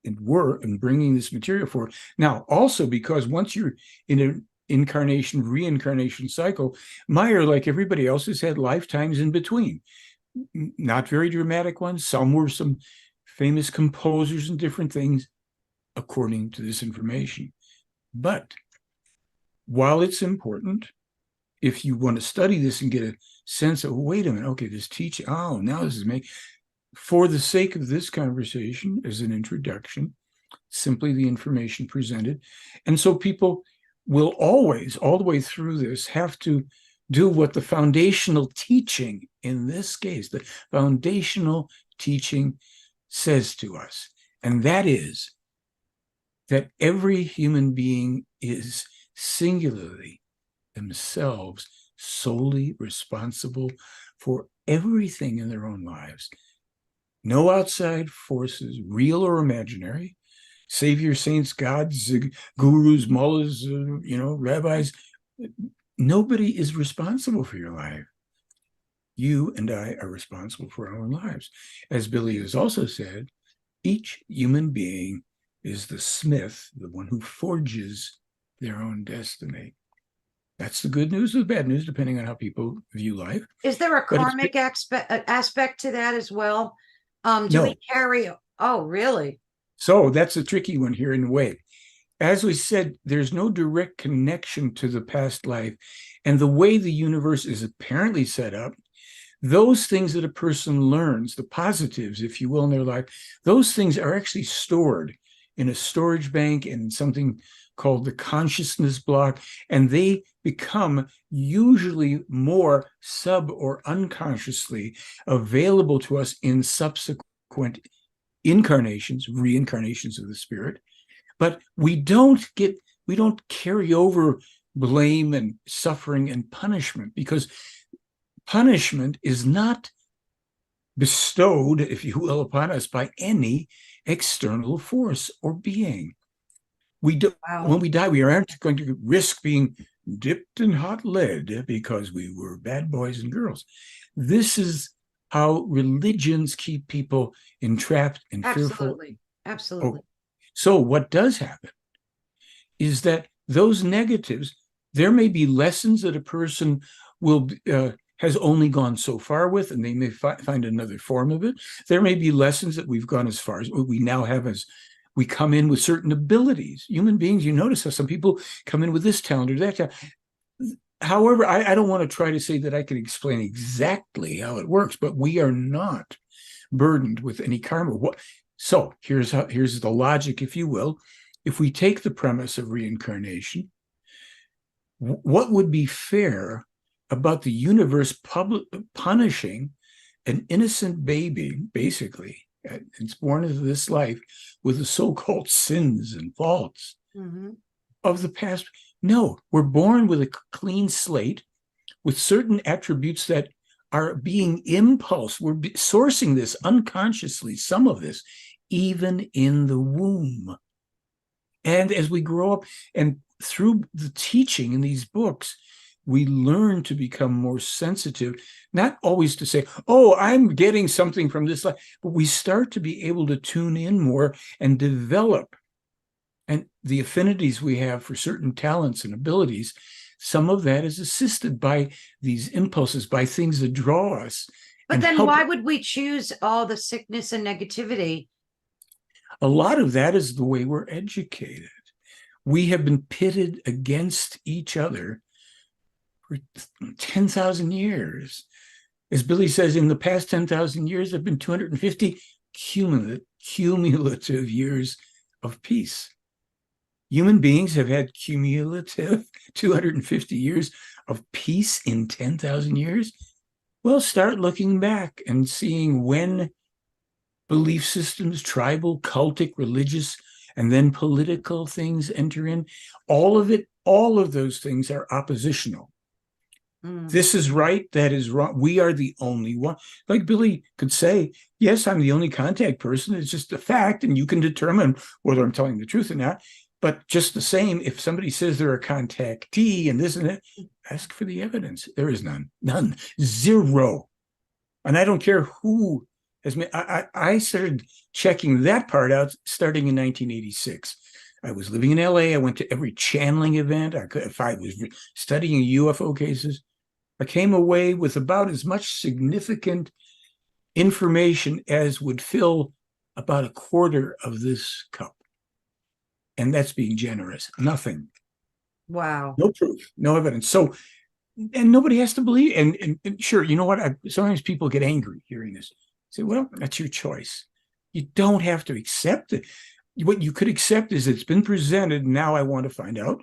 and were in bringing this material forward. Now, also because once you're in an reincarnation cycle, Meier, like everybody else, has had lifetimes in between. Not very dramatic ones. Some were some famous composers and different things, according to this information. But while it's important, if you want to study this and get a sense of, wait a minute, okay, this teaching, oh, now this is making, for the sake of this conversation as an introduction, simply the information presented. And so people will always, all the way through this, have to do what the foundational teaching, in this case, the foundational teaching says to us. And that is that every human being is singularly themselves solely responsible for everything in their own lives. No outside forces, real or imaginary, saviors, saints, gods, gurus, mullahs, rabbis. Nobody is responsible for your life. You and I are responsible for our own lives. As Billy has also said, each human being is the smith, the one who forges their own destiny. That's the good news or the bad news, depending on how people view life. is there a karmic aspect to that as well? Do we carry? Oh, really? So that's a tricky one here in a way. As we said, there's no direct connection to the past life. And the way the universe is apparently set up, those things that a person learns, the positives, if you will, in their life, those things are actually stored in a storage bank and something called the consciousness block, and they become usually more sub or unconsciously available to us in subsequent incarnations, reincarnations of the spirit. But we don't carry over blame and suffering and punishment, because punishment is not bestowed, if you will, upon us by any external force or being. We do. Wow. When we die, we aren't going to risk being dipped in hot lead because we were bad boys and girls. This is how religions keep people entrapped and fearful. Absolutely. So what does happen is that those negatives, there may be lessons that a person will has only gone so far with, and they may find another form of it. There may be lessons that we've gone as far as we now have, as we come in with certain abilities. Human beings, you notice how some people come in with this talent or that talent. However, I don't want to try to say that I can explain exactly how it works, but we are not burdened with any karma. So here's the logic, if you will. If we take the premise of reincarnation, what would be fair about the universe punishing an innocent baby, basically? It's born into this life with the so-called sins and faults of the past. No, we're born with a clean slate with certain attributes that are being impulsed. We're sourcing this unconsciously, some of this, even in the womb. And as we grow up and through the teaching in these books, we learn to become more sensitive, not always to say, oh, I'm getting something from this life, but we start to be able to tune in more and develop. And the affinities we have for certain talents and abilities, some of that is assisted by these impulses, by things that draw us. But then why would we choose all the sickness and negativity? A lot of that is the way we're educated. We have been pitted against each other for 10,000 years. As Billy says, in the past 10,000 years, there have been 250 cumulative years of peace. Human beings have had cumulative 250 years of peace in 10,000 years. Well, start looking back and seeing when belief systems, tribal, cultic, religious, and then political things enter in. All of it, all of those things are oppositional. This is right, that is wrong. We are the only one. Like Billy could say, yes, I'm the only contact person. It's just a fact, and you can determine whether I'm telling the truth or not. But just the same, if somebody says they're a contactee and this and that, ask for the evidence. There is none, zero. And I don't care who has made. I started checking that part out starting in 1986. I was living in LA. I went to every channeling event. If I was studying UFO cases, I came away with about as much significant information as would fill about a quarter of this cup. And that's being generous. Nothing. Wow. No proof, no evidence. So, and nobody has to believe. And sure, you know what? Sometimes people get angry hearing this. Say, well, that's your choice. You don't have to accept it. What you could accept is it's been presented. Now I want to find out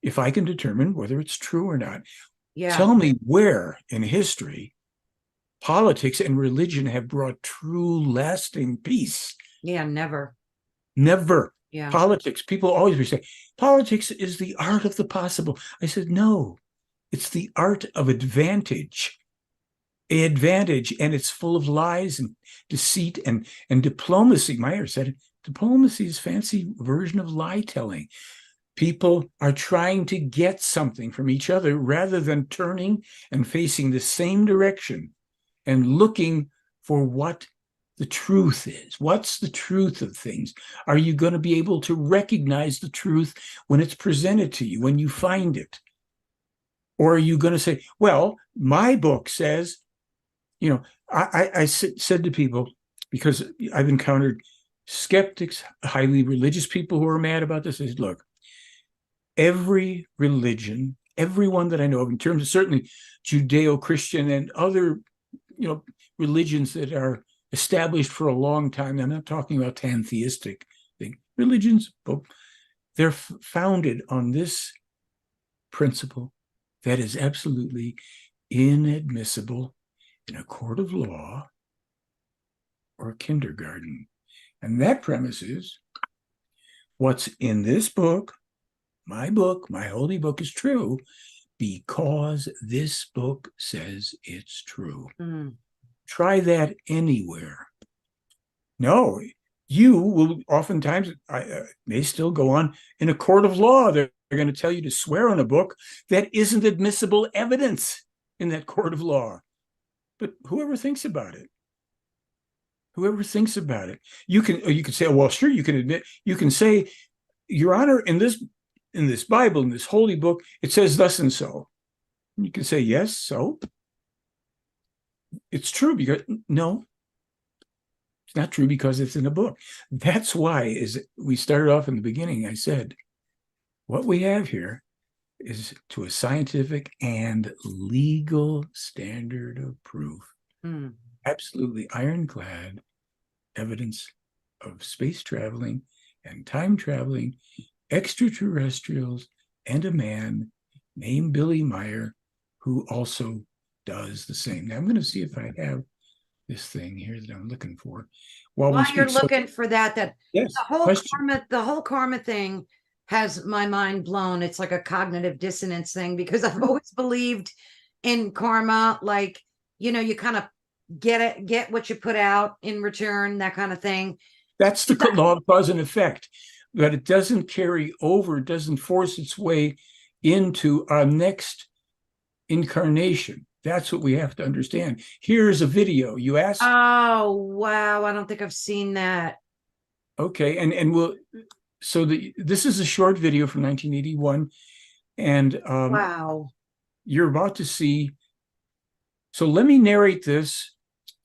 if I can determine whether it's true or not. Yeah. Tell me where in history politics and religion have brought true lasting peace. Yeah, never. Never. Yeah. Politics, people always say, politics is the art of the possible. I said, no, it's the art of advantage. Advantage, and it's full of lies and deceit and diplomacy. Meier said, diplomacy is a fancy version of lie telling. People are trying to get something from each other rather than turning and facing the same direction and looking for what the truth is. What's the truth of things? Are you going to be able to recognize the truth when it's presented to you, when you find it? Or are you going to say, well, my book says, you know, I said to people, because I've encountered skeptics, highly religious people who are mad about this, I said, look, every religion, everyone that I know of, in terms of certainly Judeo-Christian and other, religions that are established for a long time. I'm not talking about pantheistic thing. Religions, they're founded on this principle that is absolutely inadmissible in a court of law or kindergarten. And that premise is what's in this book, my holy book, is true because this book says it's true. Try that anywhere. No, you will oftentimes, may still go on in a court of law. They're going to tell you to swear on a book that isn't admissible evidence in that court of law. But whoever thinks about it, you can say, well, sure, you can say, Your Honor, in this Bible, in this holy book, it says thus and so. And you can say, yes, so it's true, because no, it's not true because it's in a book. That's why, as we started off in the beginning, I said, what we have here is to a scientific and legal standard of proof. Absolutely ironclad evidence of space traveling and time traveling, extraterrestrials, and a man named Billy Meier who also does the same. Now I'm going to see if I have this thing here that I'm looking for. While you're looking for that, yes, the whole karma thing has my mind blown. It's like a cognitive dissonance thing, because I've always believed in karma, like, you kind of get what you put out in return, that kind of thing. That's the law of cause and effect, but it doesn't carry over, it doesn't force its way into our next incarnation. That's what we have to understand. Here's a video. You asked. Oh, wow. I don't think I've seen that. Okay. This is a short video from 1981. And wow. You're about to see. So let me narrate this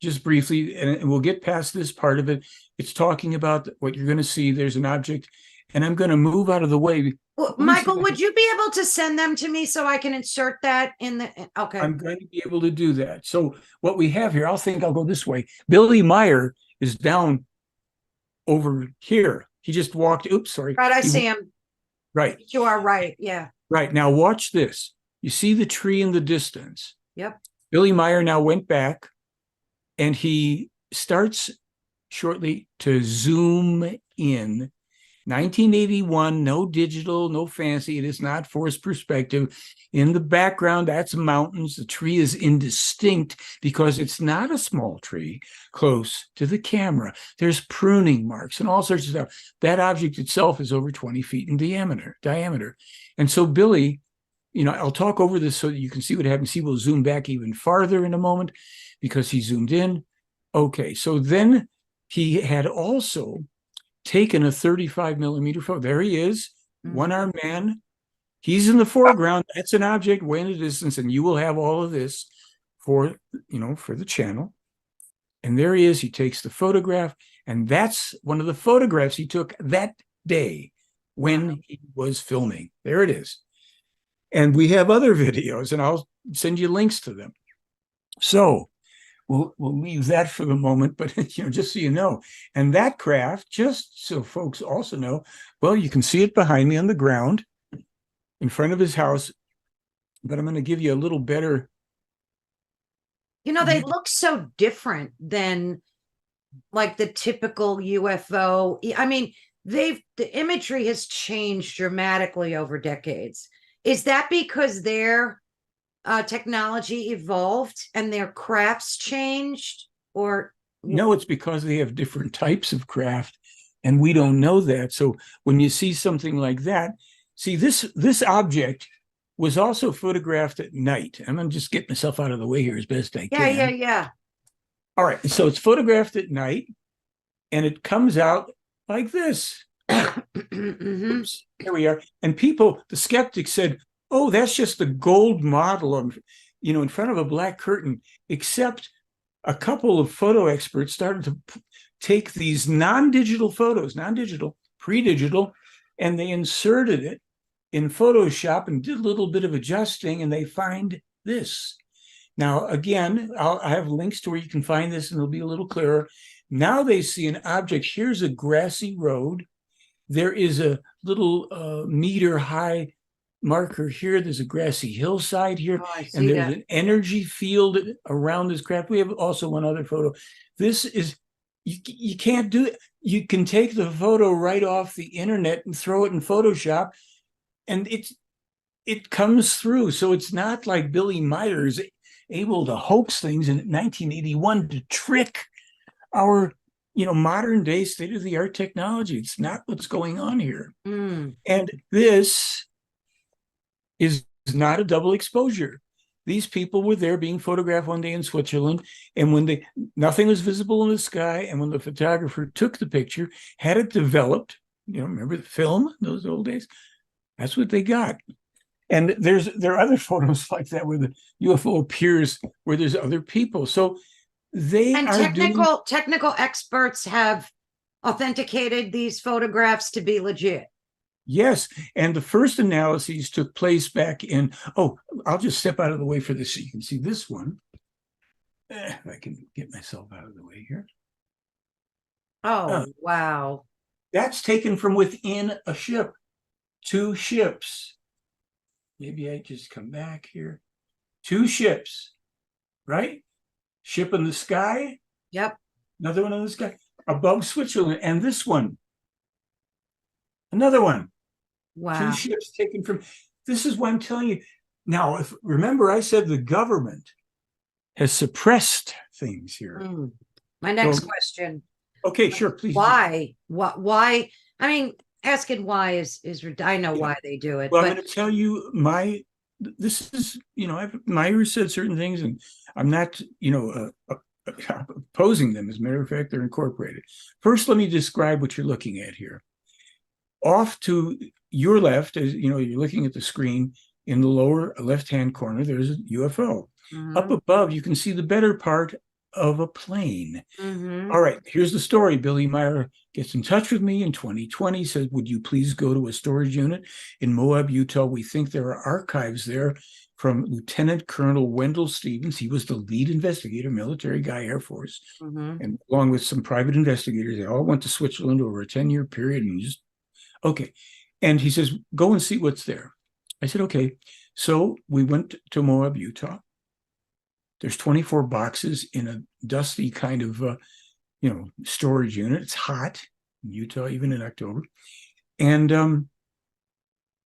just briefly, and we'll get past this part of it. It's talking about what you're going to see. There's an object, and I'm going to move out of the way. Well, Let me see if Michael, would you be able to send them to me so I can insert that in the? Okay. I'm going to be able to do that. So what we have here, I'll go this way. Billy Meier is down over here. He just walked. Oops, sorry. Right, I see him. Right. You are right. Yeah. Right. Now watch this. You see the tree in the distance. Yep. Billy Meier now went back and he starts shortly to zoom in. 1981, no digital, no fancy. It is not forced perspective. In the background, that's mountains. The tree is indistinct because it's not a small tree close to the camera. There's pruning marks and all sorts of stuff. That object itself is over 20 feet in diameter. And so Billy, I'll talk over this so that you can see what happens. He will zoom back even farther in a moment because he zoomed in. Okay, so then he had also taken a 35 millimeter photo. There he is, one-armed man. He's in the foreground. That's an object way in the distance, and you will have all of this for the channel. And there he is. He takes the photograph, and that's one of the photographs he took that day when he was filming. There it is. And we have other videos, and I'll send you links to them. So we'll leave that for the moment, but just so you know. And that craft, just so folks also know, well, you can see it behind me on the ground in front of his house, but I'm going to give you a little better. They look so different than like the typical UFO. I mean, the imagery has changed dramatically over decades. Is that because their technology evolved and their crafts changed, or? No, it's because they have different types of craft, and we don't know that. So when you see something like that, see this object was also photographed at night. I'm going to just get myself out of the way here as best I can. Yeah. All right, so it's photographed at night, and it comes out like this. Oops, here we are. And the skeptics said, oh, that's just the gold model of, in front of a black curtain, except a couple of photo experts started to take these non-digital photos, pre-digital, and they inserted it in Photoshop and did a little bit of adjusting, and they find this. Now, again, I have links to where you can find this, and it'll be a little clearer. Now they see an object. Here's a grassy road. There is a little meter-high marker here. There's a grassy hillside here, and there's an energy field around this craft. We have also one other photo. This is, you can't do it. You can take the photo right off the internet and throw it in Photoshop, and it comes through. So it's not like Billy Meier is able to hoax things in 1981 to trick our modern day state-of-the-art technology. It's not what's going on here. And this is not a double exposure. These people were there being photographed one day in Switzerland, and when nothing was visible in the sky, and when the photographer took the picture, had it developed, remember the film, those old days? That's what they got. And there are other photos like that where the UFO appears where there's other people. So technical experts have authenticated these photographs to be legit. Yes, and the first analyses took place back in, I'll just step out of the way for this so you can see this one. If I can get myself out of the way here. Wow. That's taken from within a ship, 2 ships. Maybe I just come back here. 2 ships, right? Ship in the sky. Yep. Another one in the sky above Switzerland, and this one. Another one. Wow. 2 ships taken from. This is what I'm telling you. Now, remember, I said the government has suppressed things here. My next question. Okay, sure, please. Why? Why? I mean, asking why is I know why they do it. Well, I'm going to tell you this is, Meier said certain things, and I'm not, opposing them. As a matter of fact, they're incorporated. First, let me describe what you're looking at here. Off to your left, as you're looking at the screen, in the lower left-hand corner, there's a UFO. Up above, you can see the better part of a plane. Mm-hmm. All right, here's the story. Billy Meier gets in touch with me in 2020, says, would you please go to a storage unit in Moab, Utah? We think there are archives there from Lieutenant Colonel Wendell Stevens. He was the lead investigator, military guy, Air Force, Mm-hmm. and along with some private investigators. They all went to Switzerland over a 10-year period. And just, okay. And he says, go and see what's there. I said, okay. So we went to Moab, Utah. There's 24 boxes in a dusty kind of storage unit. It's hot in Utah, even in October. And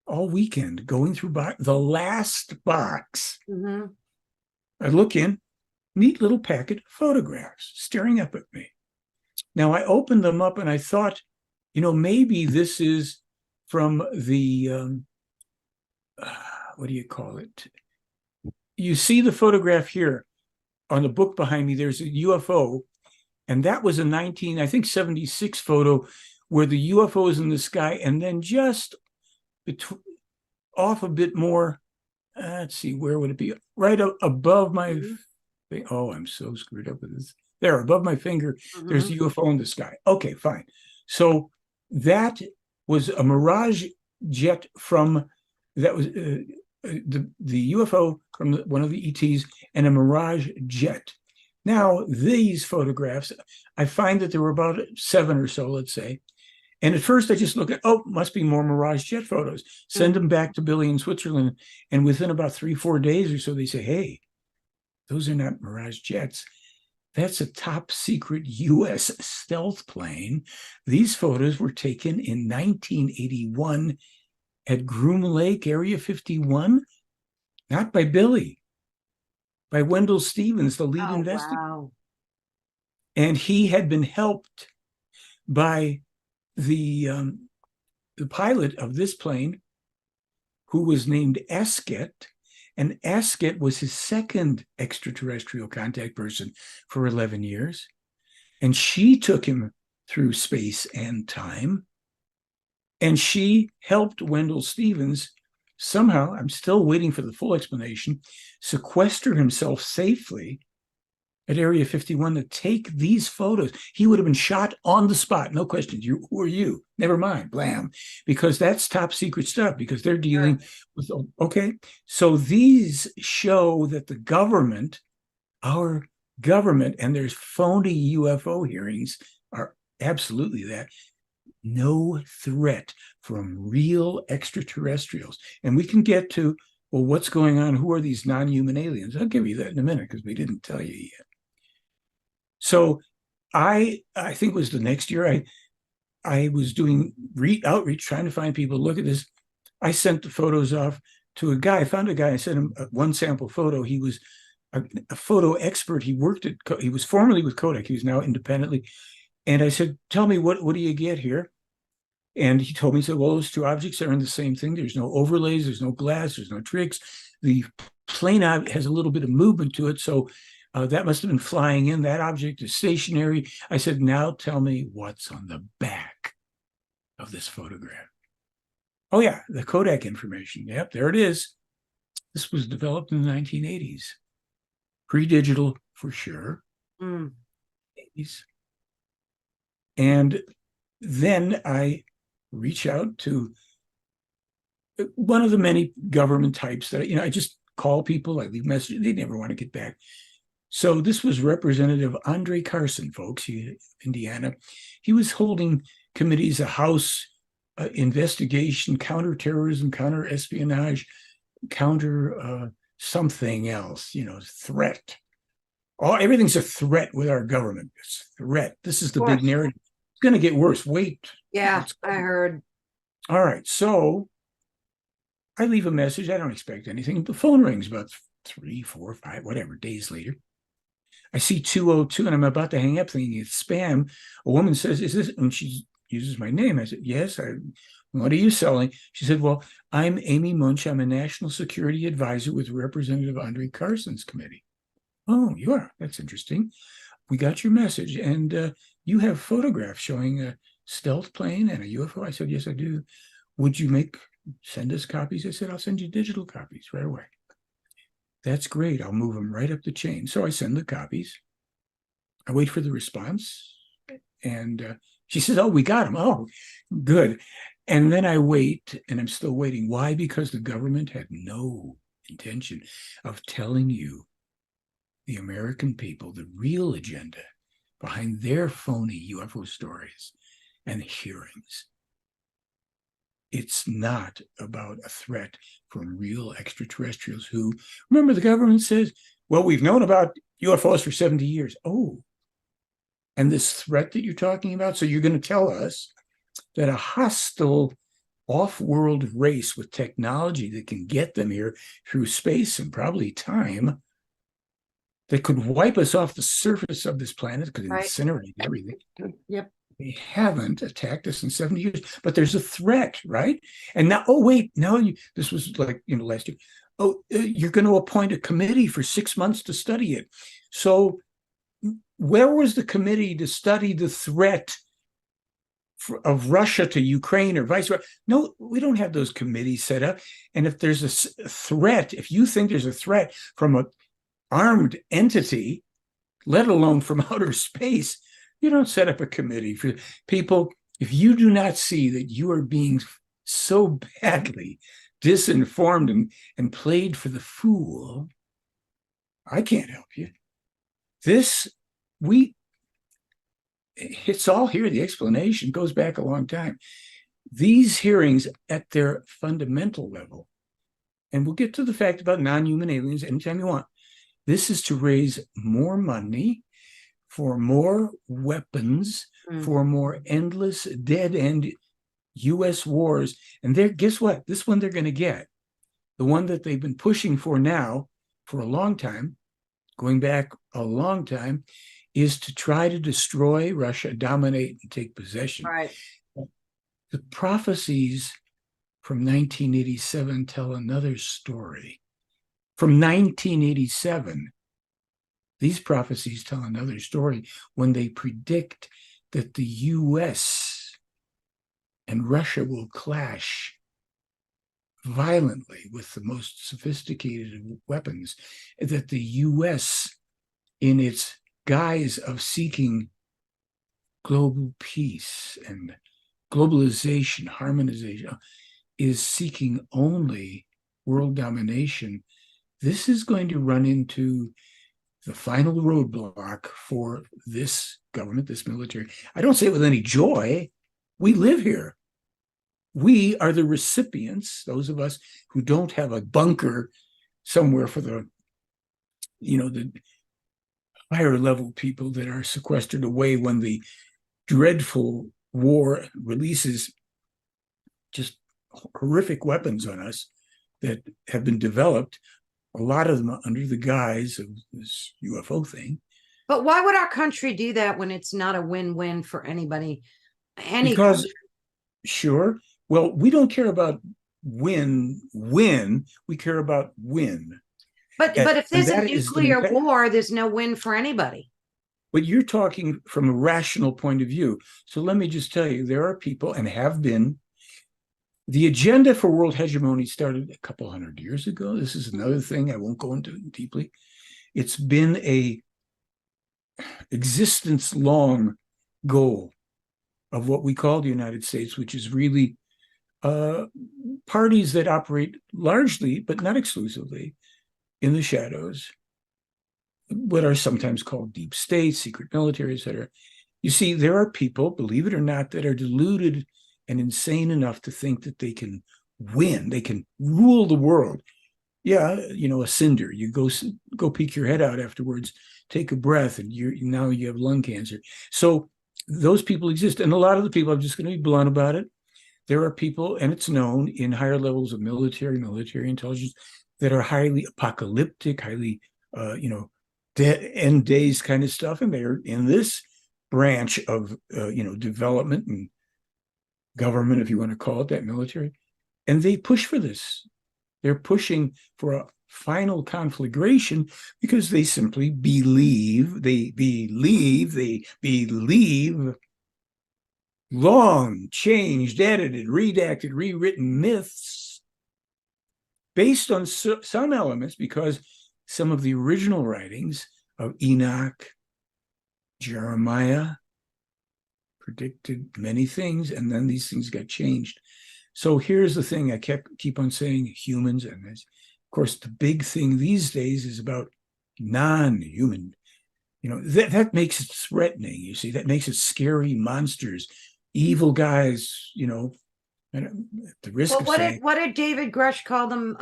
all weekend going through the last box, Mm-hmm. I look in, neat little packet of photographs staring up at me. Now I opened them up and I thought, maybe this is from the, what do you call it? You see the photograph here on the book behind me, there's a UFO. And that was a 1976 photo where the UFO is in the sky, and then just off a bit more, let's see, where would it be? Right above my, I'm so screwed up with this. There, above my finger, there's the UFO in the sky. Okay, fine. So that was a Mirage jet that was the UFO from one of the ETs and a Mirage jet. Now, these photographs, I find that there were about 7 or so, let's say. And at first I just look at, must be more Mirage jet photos. Send them back to Billy in Switzerland. And within about 3-4 days or so, they say, hey, those are not Mirage jets. That's a top secret US stealth plane. These photos were taken in 1981 at Groom Lake, Area 51, not by Billy, by Wendell Stevens, the lead investigator. Wow. And he had been helped by the pilot of this plane, who was named Asket. And Asket was his second extraterrestrial contact person for 11 years. And she took him through space and time. And she helped Wendell Stevens somehow, I'm still waiting for the full explanation, sequester himself safely at Area 51 to take these photos. He would have been shot on the spot. No questions. Who are you? Never mind. Blam. Because that's top secret stuff, because they're dealing with, okay. So these show that the government, our government, and there's phony UFO hearings are absolutely that. No threat from real extraterrestrials. And we can get to, well, what's going on? Who are these non-human aliens? I'll give you that in a minute, because we didn't tell you yet. So I think it was the next year, I was doing outreach, trying to find people to look at this. I sent the photos off to a guy. I found a guy. I sent him one sample photo. He was a photo expert. He was formerly with Kodak. He was now independently. And I said, tell me, what do you get here? And he told me, he said, well, those two objects are in the same thing. There's no overlays. There's no glass. There's no tricks. The plane has a little bit of movement to it. So that must have been flying in. That object is stationary. I said, now tell me what's on the back of this photograph. Oh, yeah, the Kodak information. Yep, there it is. This was developed in the 1980s. Pre-digital for sure. 80s. And then I reach out to one of the many government types that, I just call people, I leave messages, they never want to get back. So this was Representative Andre Carson, folks, Indiana. He was holding committees, a House investigation, counterterrorism, counter-espionage, counter something else, threat. Everything's a threat with our government. It's a threat. This is the big narrative. It's going to get worse. Wait. Yeah, I heard. All right. So I leave a message. I don't expect anything. The phone rings about 3, 4, 5, whatever, days later. I see 202 and I'm about to hang up thinking it's spam. A woman says, is this? And she uses my name. I said, yes. What are you selling? She said, well, I'm Amy Munch. I'm a national security advisor with Representative Andre Carson's committee. Oh, you are? That's interesting. We got your message. And you have photographs showing a stealth plane and a UFO. I said, yes, I do. Would you send us copies? I said, I'll send you digital copies right away. That's great. I'll move them right up the chain. So I send the copies. I wait for the response, and she says, "Oh, we got him. Oh, good." And then I wait, and I'm still waiting. Why? Because the government had no intention of telling you, the American people, the real agenda behind their phony UFO stories and hearings. It's not about a threat from real extraterrestrials who, remember, the government says, well, we've known about UFOs for 70 years. Oh, and this threat that you're talking about, so you're going to tell us that a hostile off-world race with technology that can get them here through space and probably time, that could wipe us off the surface of this planet, could incinerate everything. Yep. They haven't attacked us in 70 years, but there's a threat, right? And now, oh, wait, now this was like, last year. Oh, you're going to appoint a committee for 6 months to study it. So where was the committee to study the threat of Russia to Ukraine or vice versa? No, we don't have those committees set up. And if there's a threat, if you think there's a threat from an armed entity, let alone from outer space, you don't set up a committee for people. If you do not see that you are being so badly disinformed and played for the fool, I can't help you. It's all here. The explanation goes back a long time. These hearings at their fundamental level, and we'll get to the fact about non-human aliens anytime you want. This is to raise more money for more weapons, for more endless, dead-end U.S. wars. And guess what? This one they're going to get. The one that they've been pushing for now for a long time, going back a long time, is to try to destroy Russia, dominate, and take possession. Right. The prophecies from 1987 tell another story. From 1987, these prophecies tell another story when they predict that the U.S. and Russia will clash violently with the most sophisticated weapons, that the U.S., in its guise of seeking global peace and globalization, harmonization, is seeking only world domination. This is going to run into the final roadblock for this government, this military. I don't say it with any joy. We live here. We are the recipients, those of us who don't have a bunker somewhere for the higher level people that are sequestered away when the dreadful war releases just horrific weapons on us that have been developed, a lot of them under the guise of this UFO thing. But why would our country do that when it's not a win-win for anybody? Because, country? Sure. Well, we don't care about win. We care about win. But if there's a nuclear war, there's no win for anybody. But you're talking from a rational point of view. So let me just tell you, there are people, and have been. The agenda for world hegemony started a couple hundred years ago. This is another thing I won't go into deeply. It's been a existence-long goal of what we call the United States, which is really parties that operate largely, but not exclusively, in the shadows, what are sometimes called deep states, secret military, etc. You see, there are people, believe it or not, that are deluded and insane enough to think that they can win, they can rule the world. Yeah, a cinder. You go peek your head out afterwards, take a breath, and now you have lung cancer. So those people exist, and a lot of the people, I'm just going to be blunt about it. There are people, and it's known in higher levels of military intelligence, that are highly apocalyptic, highly, end days kind of stuff, and they're in this branch of, development and government, if you want to call it that, military, and they push for this. They're pushing for a final conflagration because they simply believe long changed, edited, redacted, rewritten myths based on some elements, because some of the original writings of Enoch, Jeremiah predicted many things, and then these things got changed. So here's the thing I keep on saying: humans, and this, of course, the big thing these days is about non-human. That makes it threatening. You see, that makes it scary monsters, evil guys. At the risk of saying, what did David Grush call them?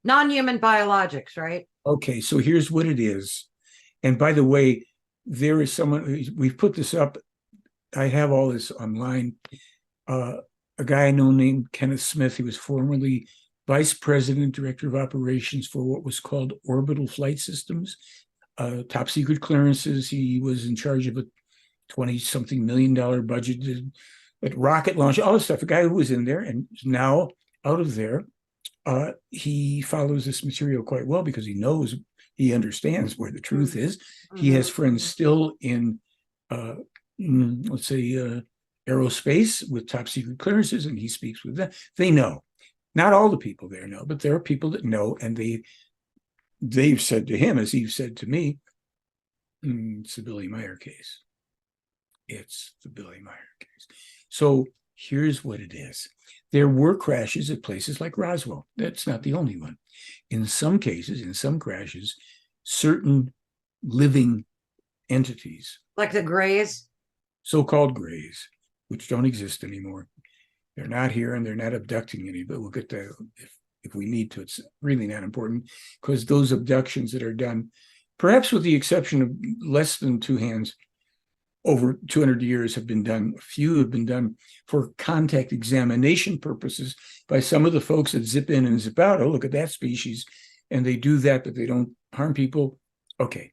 Non-human biologics, right? Okay, so here's what it is. And by the way, there is someone, we've put this up. I have all this online. A guy I know named Kenneth Smith. He was formerly vice president, director of operations for what was called Orbital Flight Systems, top secret clearances. He was in charge of a 20-something million budget at rocket launch, all this stuff. A guy who was in there and is now out of there. He follows this material quite well because he understands where the truth is. He has friends still in, let's say, aerospace with top secret clearances, and he speaks with them. They know. Not all the people there know, but there are people that know, and they've said to him, as he said to me, it's the Billy Meier case. It's the Billy Meier case. So here's what it is. There were crashes at places like Roswell. That's not the only one. In some cases, in some crashes, certain living entities, like the Greys, so-called Greys, which don't exist anymore. They're not here, and they're not abducting anybody. We'll get to if we need to. It's really not important, because those abductions that are done, perhaps with the exception of less than two hands, over 200 years have been done. A few have been done for contact examination purposes by some of the folks that zip in and zip out. Oh, look at that species. And they do that, but they don't harm people. Okay.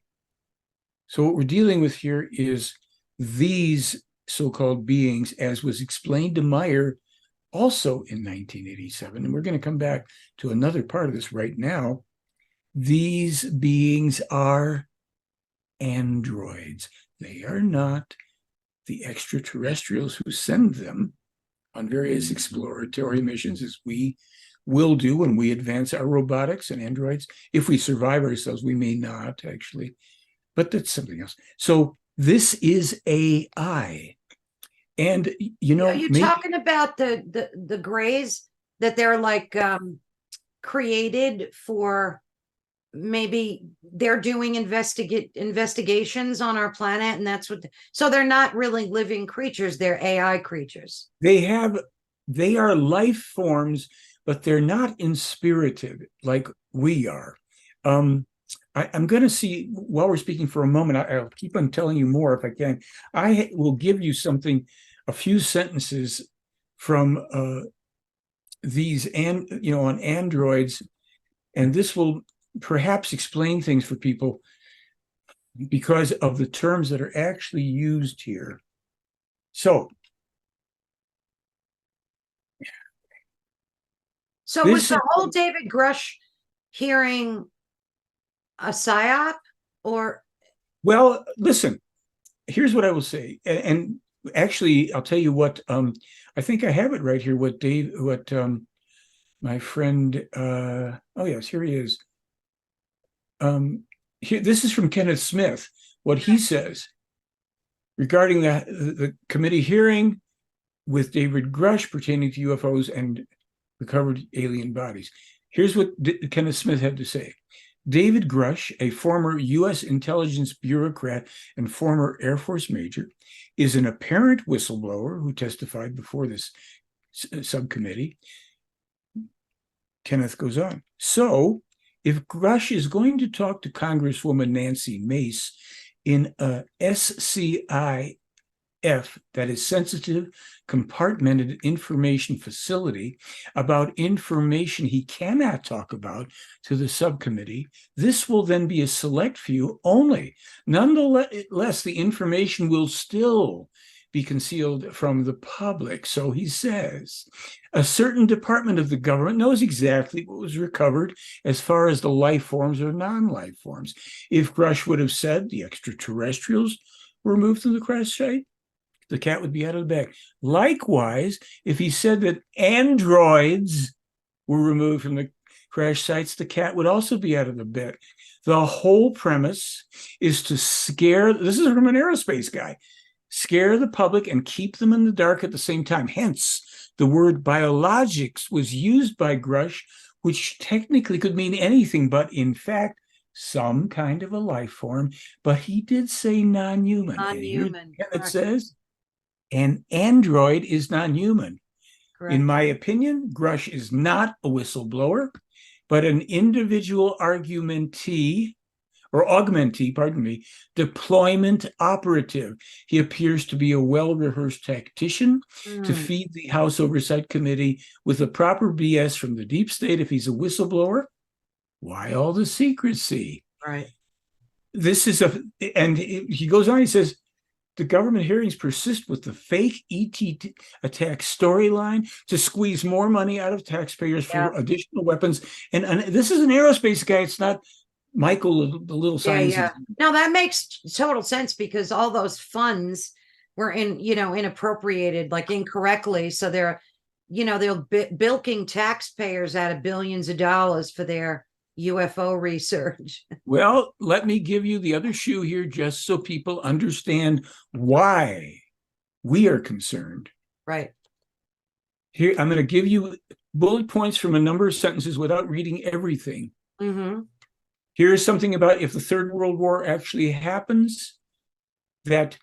So what we're dealing with here is these so-called beings, as was explained to Meier also in 1987. And we're going to come back to another part of this right now. These beings are androids. They are not the extraterrestrials who send them on various exploratory missions, as we will do when we advance our robotics and androids. If we survive ourselves, we may not actually, but that's something else. So this is AI. And, are you talking about the Greys, that they're like created for, maybe they're doing investigations on our planet, and that's what, so they're not really living creatures, they're AI creatures. They are life forms, but they're not inspirited like we are. I'm going to see, while we're speaking for a moment, I'll keep on telling you more if I can. I will give you something, a few sentences from these, on androids, and this will perhaps explain things for people because of the terms that are actually used here. So was the whole David Grush hearing a psyop, or? Well, listen, here's what I will say. And actually, I'll tell you what, I think I have it right here, what my friend, oh yes, here he is. This is from Kenneth Smith, what he says regarding the committee hearing with David Grush pertaining to UFOs and recovered alien bodies. Here's what Kenneth Smith had to say. David Grush, a former U.S. intelligence bureaucrat and former Air Force major, is an apparent whistleblower who testified before this subcommittee. Kenneth goes on. So, if Grush is going to talk to Congresswoman Nancy Mace in a SCIF, that is sensitive, compartmented information facility, about information he cannot talk about to the subcommittee, this will then be a select few only. Nonetheless, the information will still be concealed from the public. So he says, a certain department of the government knows exactly what was recovered as far as the life forms or non-life forms. If Grush would have said the extraterrestrials were removed from the crash site, the cat would be out of the bag. Likewise, if he said that androids were removed from the crash sites, the cat would also be out of the bed. The whole premise is to scare, this is from an aerospace guy, scare the public and keep them in the dark at the same time. Hence, the word biologics was used by Grush, which technically could mean anything, but in fact, some kind of a life form. But he did say non-human. Non-human. And it says, an android is non-human. Correct. In my opinion, Grush is not a whistleblower, but an individual augmentee, deployment operative. He appears to be a well-rehearsed tactician to feed the House Oversight Committee with the proper BS from the deep state. If he's a whistleblower, why all the secrecy? Right. This is and he goes on, he says, the government hearings persist with the fake ET attack storyline to squeeze more money out of taxpayers for additional weapons. And this is an aerospace guy. It's not Michael, the little science. Yeah. Now that makes total sense because all those funds were inappropriated, like incorrectly. So they're bilking taxpayers out of billions of dollars for their UFO research. Well, let me give you the other shoe here just so people understand why we are concerned. Right. Here, I'm going to give you bullet points from a number of sentences without reading everything. Here's something about if the Third World War actually happens, that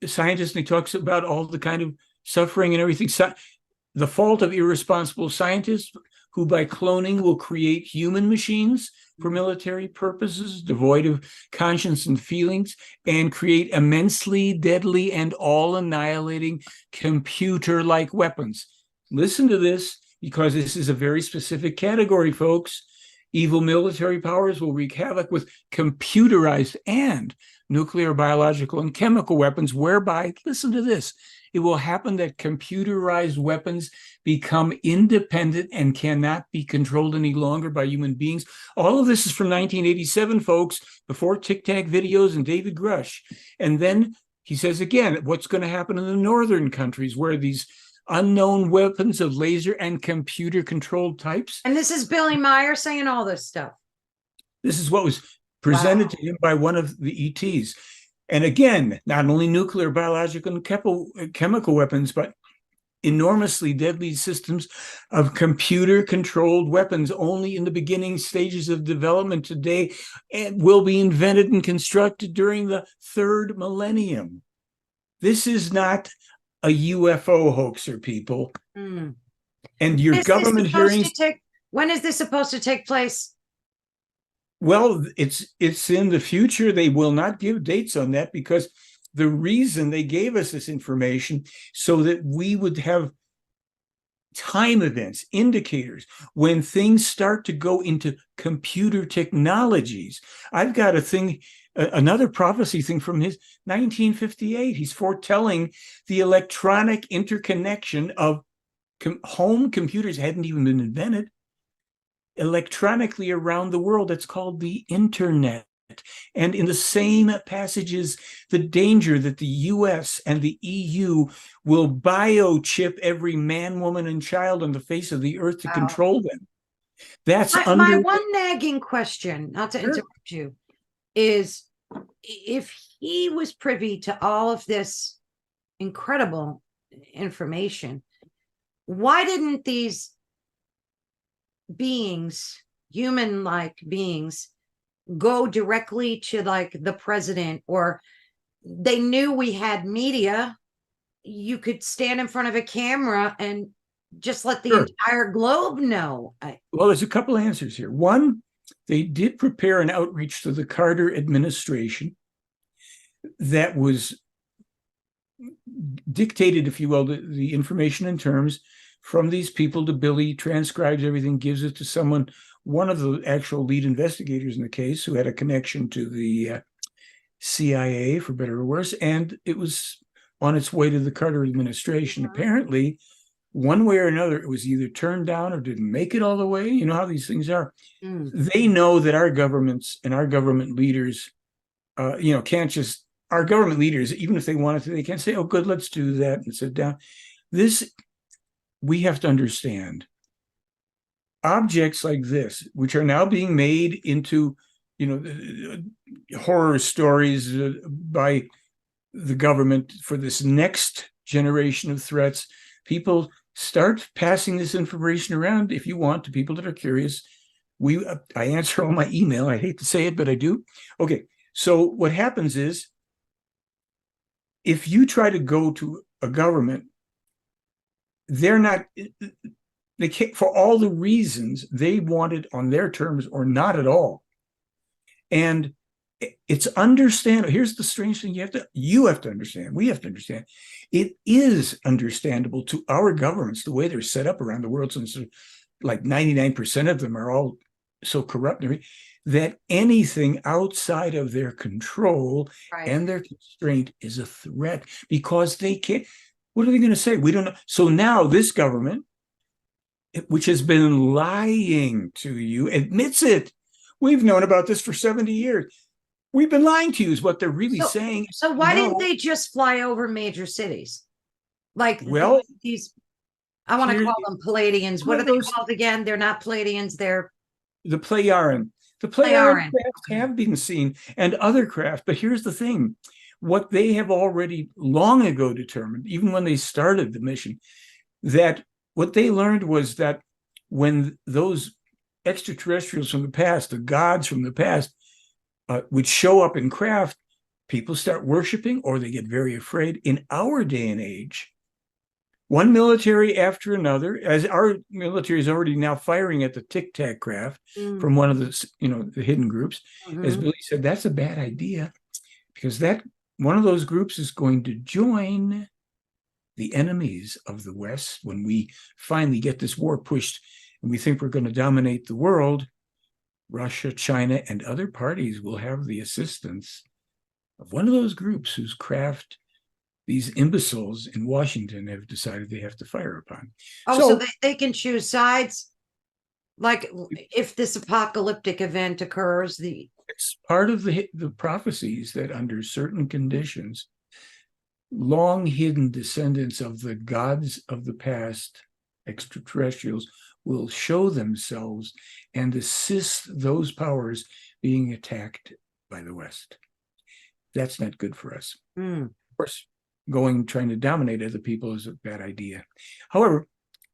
scientist, and he talks about all the kind of suffering and everything. The fault of irresponsible scientists who by cloning will create human machines for military purposes, devoid of conscience and feelings, and create immensely deadly and all-annihilating computer-like weapons. Listen to this, because this is a very specific category, folks. Evil military powers will wreak havoc with computerized and nuclear, biological, and chemical weapons, whereby, listen to this, it will happen that computerized weapons become independent and cannot be controlled any longer by human beings. All of this is from 1987, folks, before Tic Tac videos and David Grush. And then he says again, what's going to happen in the northern countries where these unknown weapons of laser and computer-controlled types. And this is Billy Meier saying all this stuff. This is what was presented to him by one of the ETs. And again, not only nuclear, biological, and chemical weapons, but enormously deadly systems of computer-controlled weapons only in the beginning stages of development today and will be invented and constructed during the third millennium. This is not a UFO hoaxer, people. And your government hearings... When is this supposed to take place? Well, it's in the future. They will not give dates on that because the reason they gave us this information so that we would have time events, indicators, when things start to go into computer technologies. I've got a thing, another prophecy thing from his 1958. He's foretelling the electronic interconnection of home computers hadn't even been invented. Electronically around the world. It's called the internet. And in the same passages, the danger that the US and the EU will biochip every man, woman, and child on the face of the earth to control them. That's my one nagging question, not to interrupt you, is if he was privy to all of this incredible information, why didn't these beings, human-like beings, go directly to like the president? Or they knew we had media, you could stand in front of a camera and just let the entire globe know. Well, there's a couple answers here. One, they did prepare an outreach to the Carter administration that was dictated, if you will, the information and terms from these people to Billy, transcribes everything, gives it to someone, one of the actual lead investigators in the case, who had a connection to the CIA, for better or worse, and it was on its way to the Carter administration. Apparently, one way or another, it was either turned down or didn't make it all the way. You know how these things are. They know that our governments and our government leaders, can't just, our government leaders, even if they wanted to, they can't say, oh, good, let's do that and sit down. This, we have to understand, objects like this, which are now being made into, horror stories by the government for this next generation of threats, people start passing this information around, if you want, to people that are curious. I answer all my email. I hate to say it, but I do. Okay, so what happens is, if you try to go to a government, they can't, for all the reasons they want it on their terms or not at all. And it's understandable. Here's the strange thing: you have to understand. We have to understand. It is understandable to our governments, the way they're set up around the world, since like 99% of them are all so corrupt, that anything outside of their control and their constraint is a threat, because they can't. What are they going to say? We don't know. So now this government, which has been lying to you, admits it. We've known about this for 70 years. We've been lying to you, is what they're really saying. So why didn't they just fly over major cities? Like, well, these, I want to call them Palladians. What are they called again? They're not Palladians. They're the Pleiaren. The Pleiaren craft have been seen, and other craft. But here's the thing: what they have already long ago determined, even when they started the mission, that what they learned was that when those extraterrestrials from the past, the gods from the past, would show up in craft, people start worshiping, or they get very afraid. In our day and age, one military after another, as our military is already now firing at the Tic Tac craft from one of the, the hidden groups, as Billy said, that's a bad idea, because that one of those groups is going to join the enemies of the West when we finally get this war pushed and we think we're going to dominate the world. Russia, China, and other parties will have the assistance of one of those groups whose craft these imbeciles in Washington have decided they have to fire upon. So they can choose sides? Like, if this apocalyptic event occurs, it's part of the prophecies that under certain conditions, long hidden descendants of the gods of the past, extraterrestrials, will show themselves and assist those powers being attacked by the West. That's not good for us. Of course, trying to dominate other people is a bad idea. However,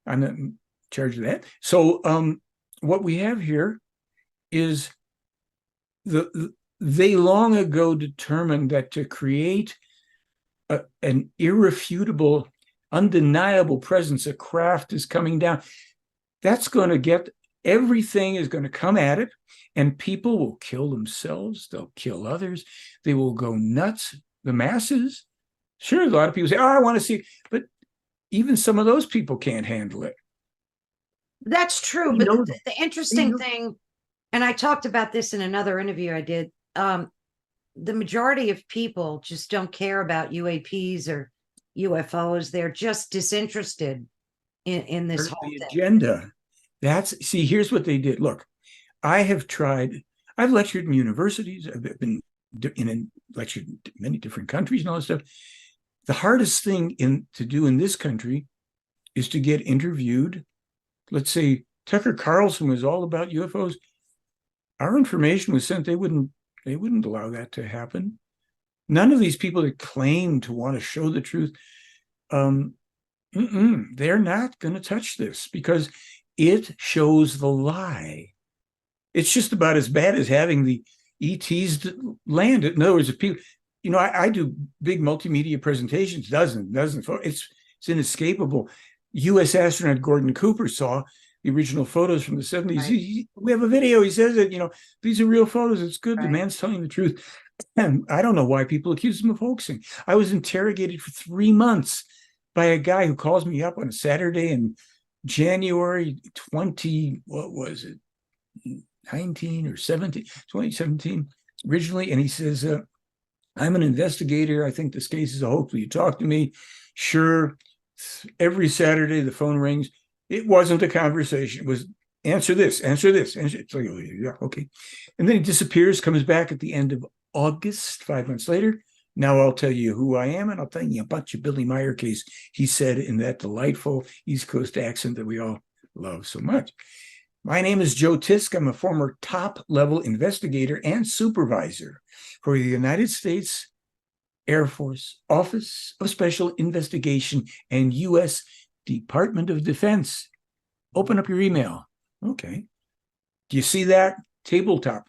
I'm not in charge of that. So what we have here is they long ago determined that to create an irrefutable, undeniable presence, a craft is coming down. That's going to get, everything is going to come at it, and people will kill themselves. They'll kill others. They will go nuts. The masses. Sure, a lot of people say, I want to see, but even some of those people can't handle it. That's true. But the interesting thing, and I talked about this in another interview I did, the majority of people just don't care about UAPs or UFOs. They're just disinterested in this whole thing. Agenda. Here's what they did. Look, I've lectured in universities. I've been lectured in many different countries and all this stuff. The hardest thing to do in this country is to get interviewed. Let's say Tucker Carlson was all about UFOs. Our information was sent. They wouldn't allow that to happen. None of these people that claim to want to show the truth, they're not going to touch this, because it shows the lie. It's just about as bad as having the ETs land. In other words, if people, I do big multimedia presentations, dozens. It's inescapable. U.S. astronaut Gordon Cooper saw the original photos from the 70s. Right. We have a video. He says that, these are real photos. It's good. Right. The man's telling the truth. And I don't know why people accuse him of hoaxing. I was interrogated for 3 months by a guy who calls me up on a Saturday in January 19 or 17, 2017 originally. And he says, I'm an investigator. I think this case is a hoax. Will you talk to me? Sure. Every Saturday the phone rings. It wasn't a conversation. It was answer this. It's like, oh, yeah, okay. And then he disappears, comes back at the end of August, 5 months later. Now I'll tell you who I am, and I'll tell you about your Billy Meier case, he said in that delightful East Coast accent that we all love so much. My name is Joe Tisk. I'm a former top-level investigator and supervisor for the United States Air Force Office of Special Investigation and U.S. Department of Defense. Open up your email. Okay. Do you see that? Tabletop,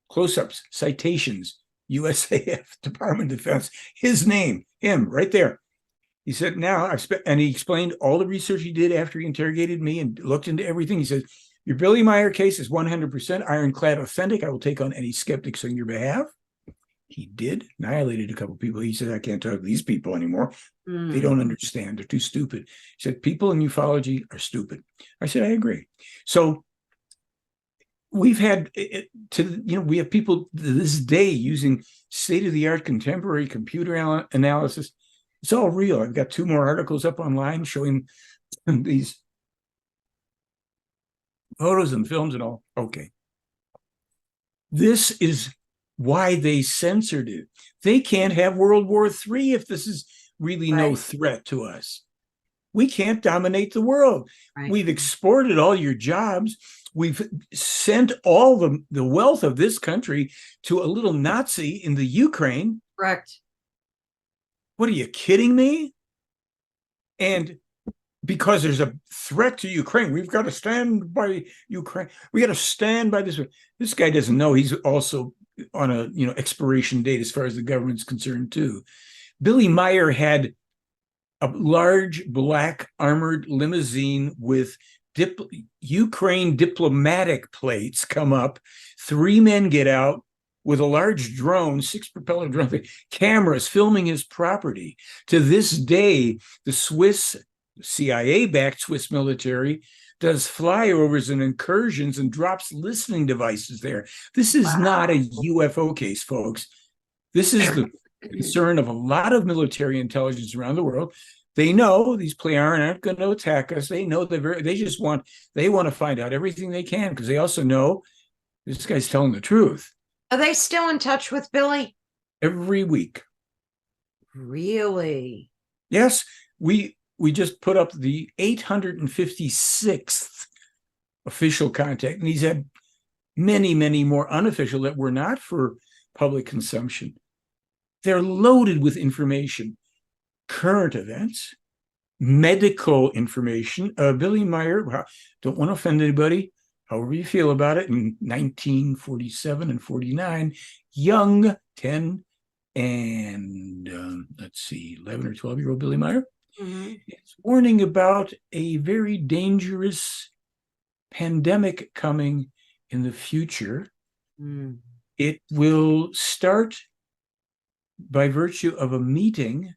close-ups, citations, USAF, Department of Defense. His name, him, right there. He said, now I've spent, and he explained all the research he did after he interrogated me and looked into everything. He says, your Billy Meier case is 100% ironclad authentic. I will take on any skeptics on your behalf. He did, annihilated a couple of people. He said, I can't talk to these people anymore. They don't understand. They're too stupid. He said, people in ufology are stupid. I said, I agree. So we've had we have people to this day using state-of-the-art contemporary computer analysis. It's all real. I've got 2 more articles up online showing these photos and films and all. Okay. This is why they censored it. They can't have World War III if this is really no threat to us. We can't dominate the world. Right. We've exported all your jobs. We've sent all the wealth of this country to a little Nazi in the Ukraine. Correct. What are you kidding me? And because there's a threat to Ukraine, we've got to stand by Ukraine. We got to stand by this. This guy doesn't know he's also on a expiration date as far as the government's concerned too. Billy Meier had a large black armored limousine with Ukraine diplomatic plates come up. 3 men get out with a large drone, 6 propeller drone, cameras filming his property. To this day, the Swiss CIA-backed Swiss military does flyovers and incursions and drops listening devices there. This is not a UFO case, folks. This is the concern of a lot of military intelligence around the world. They know these players aren't going to attack us. They know they want to find out everything they can because they also know this guy's telling the truth. Are they still in touch with Billy? Every week. Really? Yes, we just put up the 856th official contact, and he's had many, many more unofficial that were not for public consumption. They're loaded with information, current events, medical information. Billy Meier, don't want to offend anybody, however you feel about it, in 1947 and 49, young 10 and 11 or 12-year-old Billy Meier, is warning about a very dangerous pandemic coming in the future. It will start by virtue of a meeting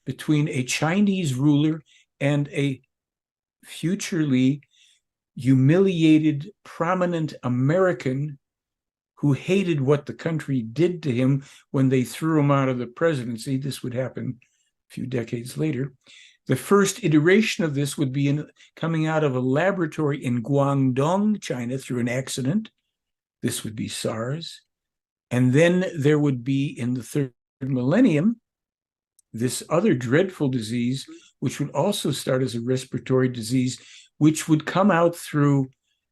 between a Chinese ruler and a futurely humiliated, prominent American who hated what the country did to him when they threw him out of the presidency. This would happen a few decades later. The first iteration of this would be coming out of a laboratory in Guangdong, China, through an accident. This would be SARS. And then there would be, in the 3rd millennium, this other dreadful disease, which would also start as a respiratory disease, which would come out through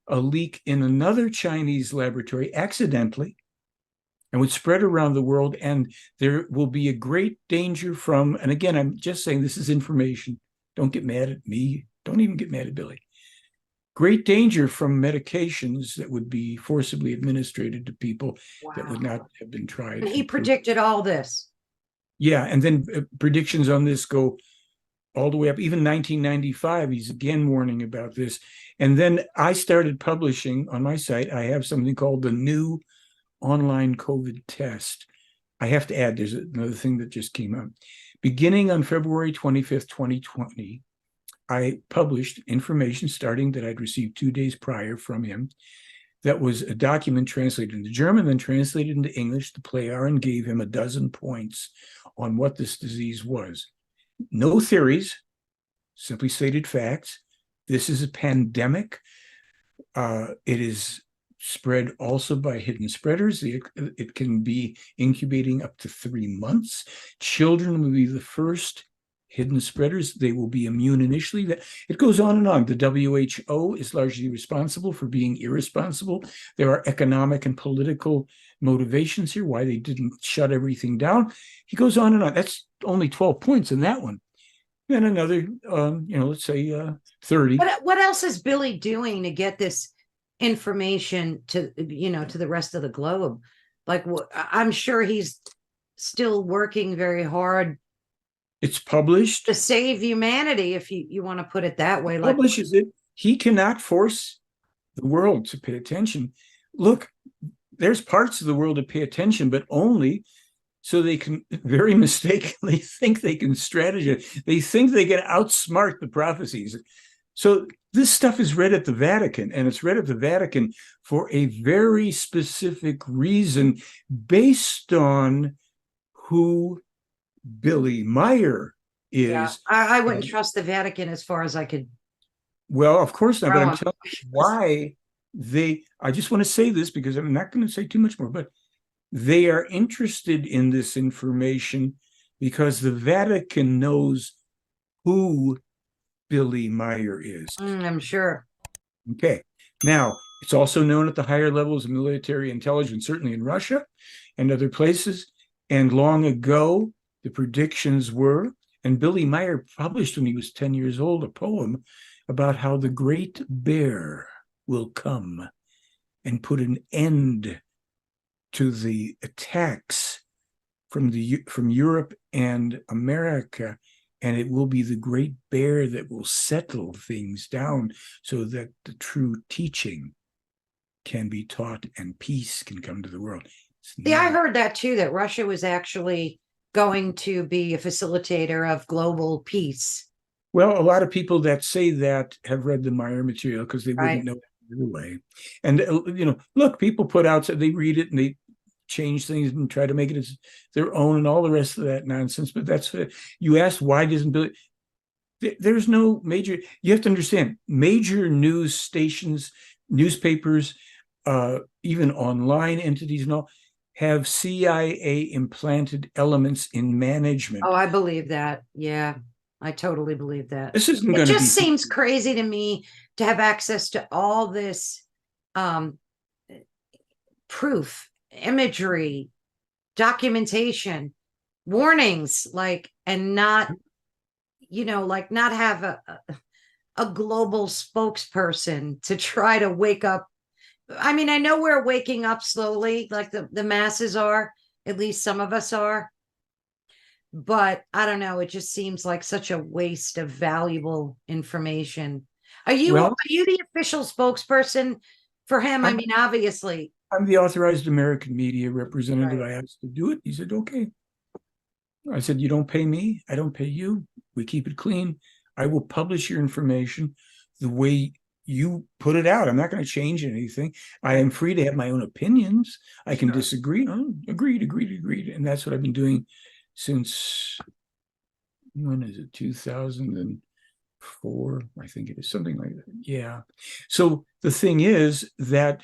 a leak in another Chinese laboratory accidentally and would spread around the world. And there will be a great danger from, and again, I'm just saying this is information. Don't get mad at me. Don't even get mad at Billy. Great danger from medications that would be forcibly administered to people that would not have been tried. And he predicted all this. Yeah, and then predictions on this go all the way up. Even 1995, he's again warning about this. And then I started publishing on my site. I have something called the New Online COVID Test. I have to add, there's another thing that just came out. Beginning on February 25th, 2020, I published information starting that I'd received 2 days prior from him. That was a document translated into German, then translated into English. The player and gave him 12 points on what this disease was. No theories, simply stated facts. This is a pandemic. It is spread also by hidden spreaders. It can be incubating up to 3 months. Children will be the first hidden spreaders. They will be immune initially. That it goes on and on. The WHO is largely responsible for being irresponsible. There are economic and political motivations here, why they didn't shut everything down. He goes on and on. That's only 12 points in that one. Then another, let's say 30. What else is Billy doing to get this information to to the rest of the globe? Like, I'm sure he's still working very hard. It's published To save humanity, if you want to put it that way. Like, publishes it. He cannot force the world to pay attention. Look, there's parts of the world that pay attention, but only so they can very mistakenly think they can strategize. They think they can outsmart the prophecies. So this stuff is read at the Vatican, and it's read at the Vatican for a very specific reason based on who Billy Meier is. yeah, I wouldn't trust the Vatican as far as I could. Well, of course not, but I'm telling you why I just want to say this because I'm not going to say too much more, but they are interested in this information because the Vatican knows who Billy Meier is. I'm sure. Okay. Now, it's also known at the higher levels of military intelligence, certainly in Russia and other places. And long ago, the predictions were, and Billy Meier published when he was 10 years old, a poem about how the great bear will come and put an end to the attacks from Europe and America, and it will be the great bear that will settle things down so that the true teaching can be taught and peace can come to the world. Yeah, I heard that too, that Russia was actually going to be a facilitator of global peace. Well, a lot of people that say that have read the Meier material because they wouldn't know either way. And, look, people put out, so they read it and they change things and try to make it as their own and all the rest of that nonsense. But that's, you asked, why doesn't Billy, there's no major, you have to understand, major news stations, newspapers, even online entities and all, have CIA implanted elements in management. Oh, I believe that. Yeah, I totally believe that. This isn't going to be. It just seems crazy to me to have access to all this proof, imagery, documentation, warnings, like, and not, not have a global spokesperson to try to wake up. I mean, I know we're waking up slowly, like the masses are, at least some of us are. But I don't know, it just seems like such a waste of valuable information. Are you the official spokesperson for him? I mean, obviously. I'm the authorized American media representative. Right. I asked to do it. He said, okay. I said, you don't pay me. I don't pay you. We keep it clean. I will publish your information the way you put it out. I'm not going to change anything. I am free to have my own opinions. I can disagree. Oh, agreed. And that's what I've been doing since, when is it, 2004? I think it is, something like that. Yeah. So the thing is that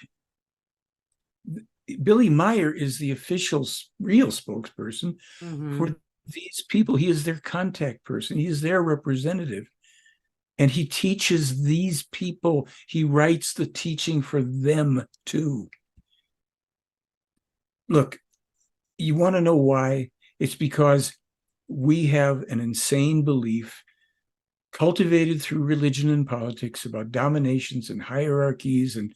Billy Meier is the official real spokesperson for these people. He is their contact person. He is their representative. And he teaches these people. He writes the teaching for them too. Look, you want to know why? It's because we have an insane belief cultivated through religion and politics about dominations and hierarchies, and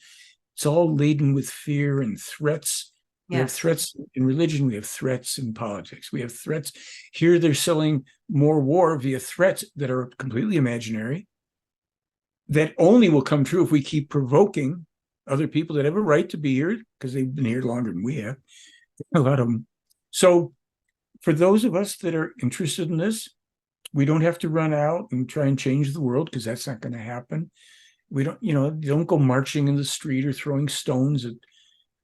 it's all laden with fear and threats. We have threats in religion. We have threats in politics. We have threats. Here they're selling more war via threats that are completely imaginary, that only will come true if we keep provoking other people that have a right to be here because they've been here longer than we have. A lot of them. So for those of us that are interested in this, we don't have to run out and try and change the world because that's not going to happen. We don't, don't go marching in the street or throwing stones at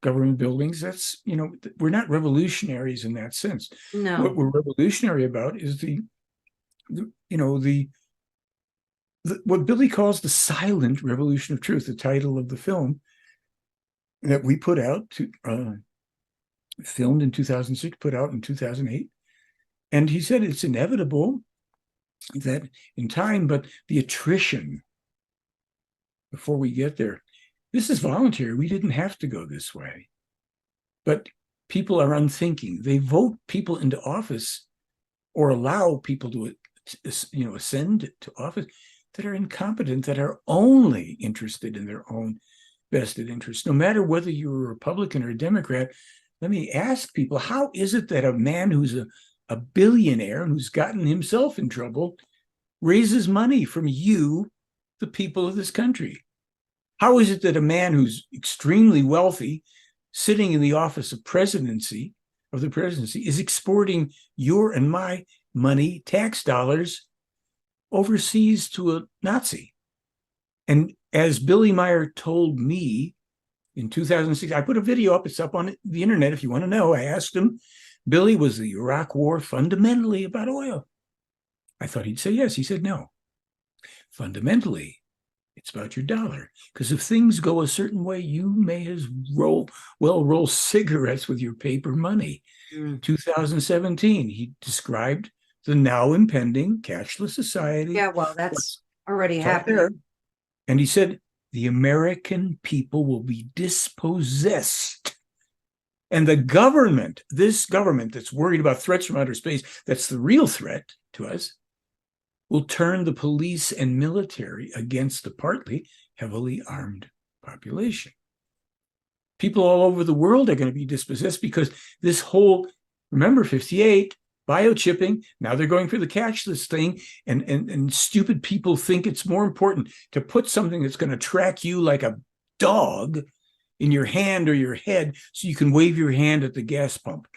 government buildings. That's, we're not revolutionaries in that sense. No. What we're revolutionary about is what Billy calls the silent revolution of truth, the title of the film that we put out, filmed in 2006, put out in 2008. And he said it's inevitable that in time, but the attrition before we get there, this is voluntary. We didn't have to go this way. But people are unthinking. They vote people into office or allow people to, ascend to office that are incompetent, that are only interested in their own vested interests. No matter whether you're a Republican or a Democrat, let me ask people, how is it that a man who's a billionaire and who's gotten himself in trouble raises money from you, the people of this country? How is it that a man who's extremely wealthy, sitting in the office of the presidency, is exporting your and my money, tax dollars, overseas to a Nazi? And as Billy Meier told me in 2006, I put a video up, it's up on the internet if you want to know. I asked him, Billy, was the Iraq war fundamentally about oil? I thought he'd say yes. He said no. Fundamentally, it's about your dollar. Because if things go a certain way, you may as well roll cigarettes with your paper money. 2017, he described the now impending cashless society. Yeah, well, that's already happening. And he said, the American people will be dispossessed. And the government, this government that's worried about threats from outer space, that's the real threat to us, will turn the police and military against the partly heavily armed population. People all over the world are going to be dispossessed because this whole, remember, 58, biochipping, now they're going for the cashless thing, and stupid people think it's more important to put something that's going to track you like a dog in your hand or your head so you can wave your hand at the gas pump.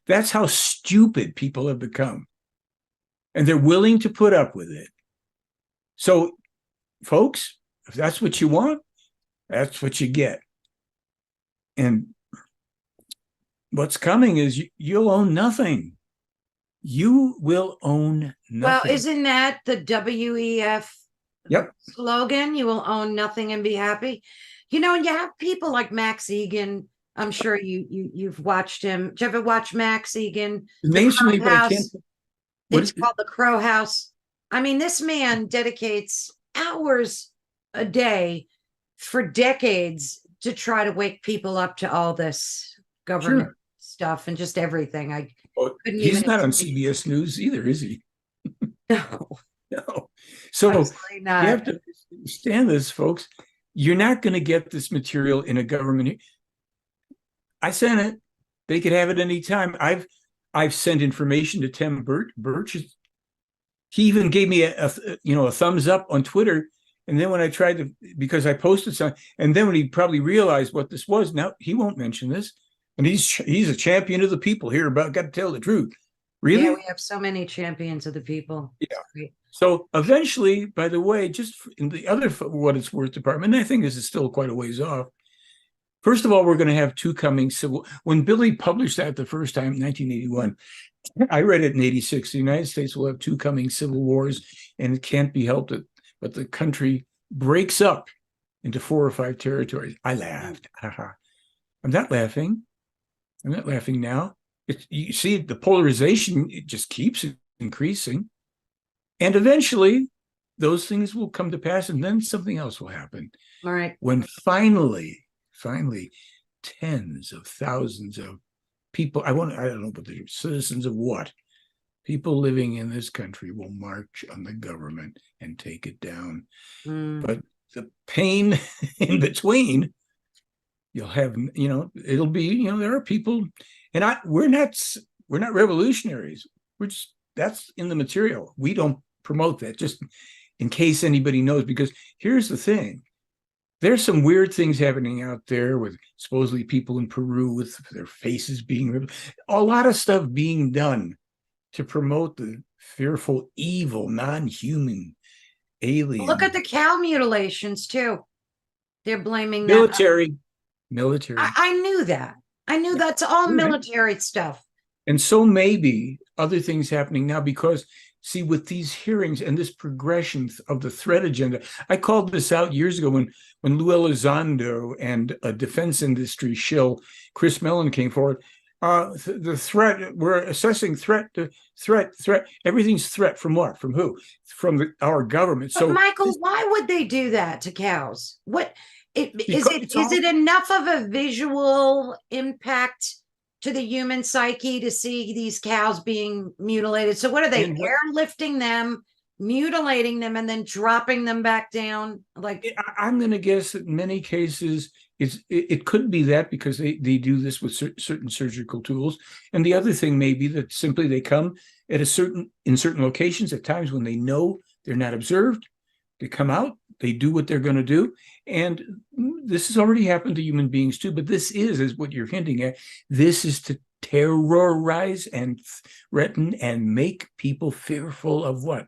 That's how stupid people have become. And they're willing to put up with it. So, folks, if that's what you want, that's what you get. And what's coming is you'll own nothing. You will own nothing. Well, isn't that the WEF slogan? You will own nothing and be happy. And you have people like Max Egan. I'm sure you've watched him. Did you ever watch Max Egan? The name's familiar, but I can't. It's called the Crow House. I mean, this man dedicates hours a day for decades to try to wake people up to all this government stuff and just everything. He's not on CBS News either, is he? No. So you have to understand this, folks. You're not going to get this material in a government. I sent it. They could have it anytime. I've sent information to Tim Birch. He even gave me a thumbs up on Twitter. And then when I tried to, because I posted something, and then when he probably realized what this was, now he won't mention this. And he's a champion of the people here about got to tell the truth. Really? Yeah, we have so many champions of the people. Yeah. So eventually, by the way, just in the other what it's worth department, and I think this is still quite a ways off. First of all, we're going to have two coming civil. When Billy published that the first time in 1981, I read it in 86. The United States will have two coming civil wars, and it can't be helped but the country breaks up into 4 or 5 territories. I laughed. I'm not laughing. I'm not laughing now. You see, the polarization, it just keeps increasing. And eventually, those things will come to pass, and then something else will happen. All right. When finally, tens of thousands of people, I don't know, but the citizens of what? People living in this country will march on the government and take it down. But the pain in between, you'll have, it'll be, there are people, and we're not revolutionaries. That's in the material. We don't promote that, just in case anybody knows, because here's the thing. There's some weird things happening out there with supposedly people in Peru with their faces being ripped. A lot of stuff being done to promote the fearful, evil, non-human alien. Look at the cow mutilations too. They're blaming military. I knew that. I knew that's all military stuff. And so maybe other things happening now because, see, with these hearings and this progression of the threat agenda, I called this out years ago when Lou Elizondo and a defense industry shill, Chris Mellon, came forward. The threat, we're assessing threat to threat. Everything's threat from what? From who? From our government. But So Michael, why would they do that to cows? What because it's is all, it enough of a visual impact to the human psyche to see these cows being mutilated? So what are they and what airlifting them, mutilating them, and then dropping them back down? Like, I'm going to guess that in many cases it could be that because they do this with certain surgical tools, and the other thing may be that simply they come at in certain locations at times when they know they're not observed. They come out, they do what they're going to do, and this has already happened to human beings too. But this is what you're hinting at. This is to terrorize and threaten and make people fearful of what?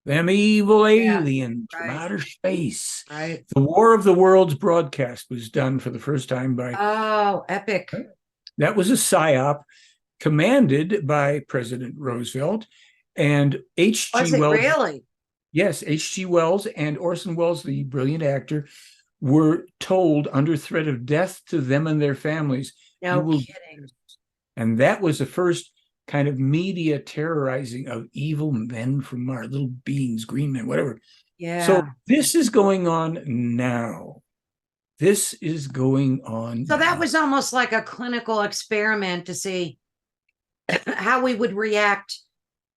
Them evil yeah, aliens from right, outer space. right. The War of the Worlds broadcast was done for the first time by, Oh, epic. that was a psyop commanded by President Roosevelt and Was H.G. it Wells. really? Yes, H.G. Wells and Orson Welles, the brilliant actor, were told under threat of death to them and their families, you No will. kidding. And that was the first kind of media terrorizing of evil men from Mars, little beings, green men, whatever. So Yeah. this is going on now. This is going on So that now. was almost like a clinical experiment to see how we would react,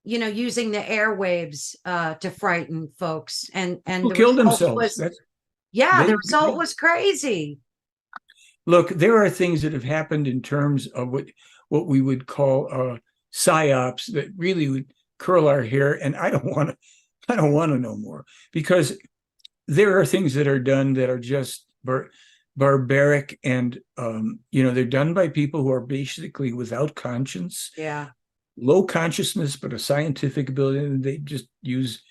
using the airwaves to frighten folks. And People the killed result themselves. was, yeah, the result was crazy. Look, there are things that have happened in terms of what we would call psyops that really would curl our hair, and I don't want to know more, because there are things that are done that are just barbaric, and they're done by people who are basically without conscience, Yeah. low consciousness, but a scientific ability, and they just use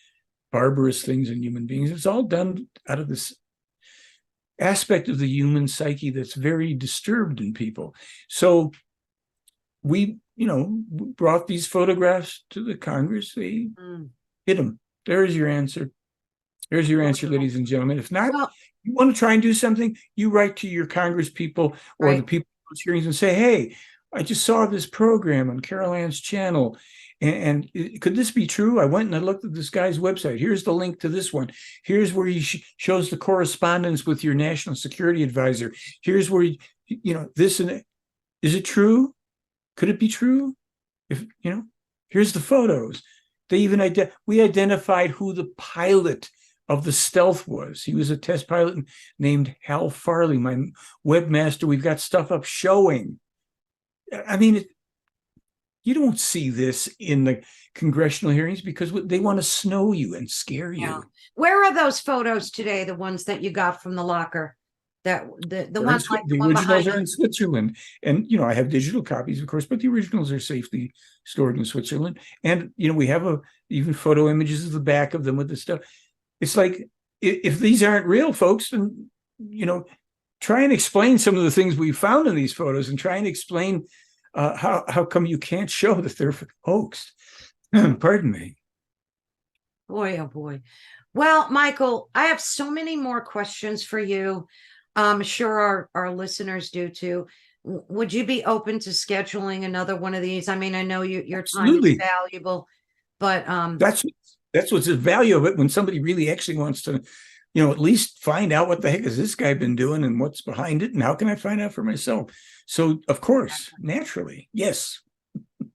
barbarous things in human beings. It's all done out of this aspect of the human psyche that's very disturbed in people. So we, brought these photographs to the Congress. They hit them. There's your answer. There's your answer, ladies and gentlemen. If not, Well, you want to try and do something, you write to your Congress people or the right. people in those hearings and say, hey, I just saw this program on Carol Ann's channel. And could this be true? I went and I looked at this guy's website. Here's the link to this one. Here's where he shows the correspondence with your national security advisor. Here's where, this and that. Is it true? Could it be true? If, here's the photos. They even we identified who the pilot of the stealth was. He was a test pilot named Hal Farley, my webmaster. We've got stuff up showing. I mean, you don't see this in the congressional hearings because they want to snow you and scare you. Yeah. Where are those photos today? The ones that you got from the locker? That the one like The one originals behind are in Switzerland, and I have digital copies, of course, but the originals are safely stored in Switzerland. And we have even photo images of the back of them with the stuff. It's like, if these aren't real, folks, then try and explain some of the things we found in these photos, and try and explain how come you can't show that they're hoaxed. Pardon me. Boy, oh boy. Well, Michael, I have so many more questions for you. I'm sure our listeners do too. Would you be open to scheduling another one of these? I mean, I know your time is Absolutely. valuable, but That's what's the value of it, when somebody really actually wants to, at least find out what the heck has this guy been doing and what's behind it, and how can I find out for myself. So, of course, naturally, yes.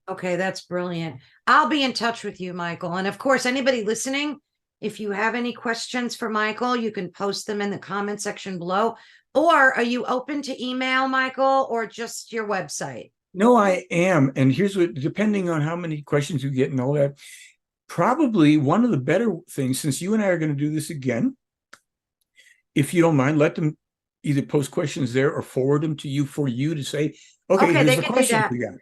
okay, that's brilliant. I'll be in touch with you, Michael. And of course, anybody listening, if you have any questions for Michael, you can post them in the comment section below. Or are you open to email, Michael, or just your website? No, I am. And here's what, depending on how many questions you get and all that, probably one of the better things, since you and I are going to do this again, if you don't mind, let them either post questions there or forward them to you for you to say, okay, here's They the can do question that. we got.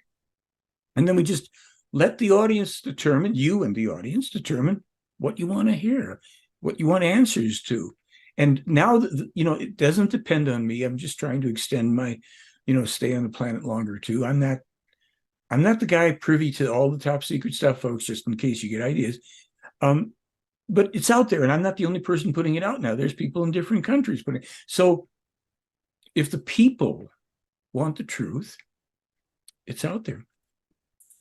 And then we just let the audience determine, you and the audience determine what you want to hear, what you want answers to. And now, it doesn't depend on me. I'm just trying to extend my, stay on the planet longer too. I'm not the guy privy to all the top secret stuff, folks, just in case you get ideas. But it's out there, and I'm not the only person putting it out now. There's people in different countries putting it. So if the people want the truth, It's out there.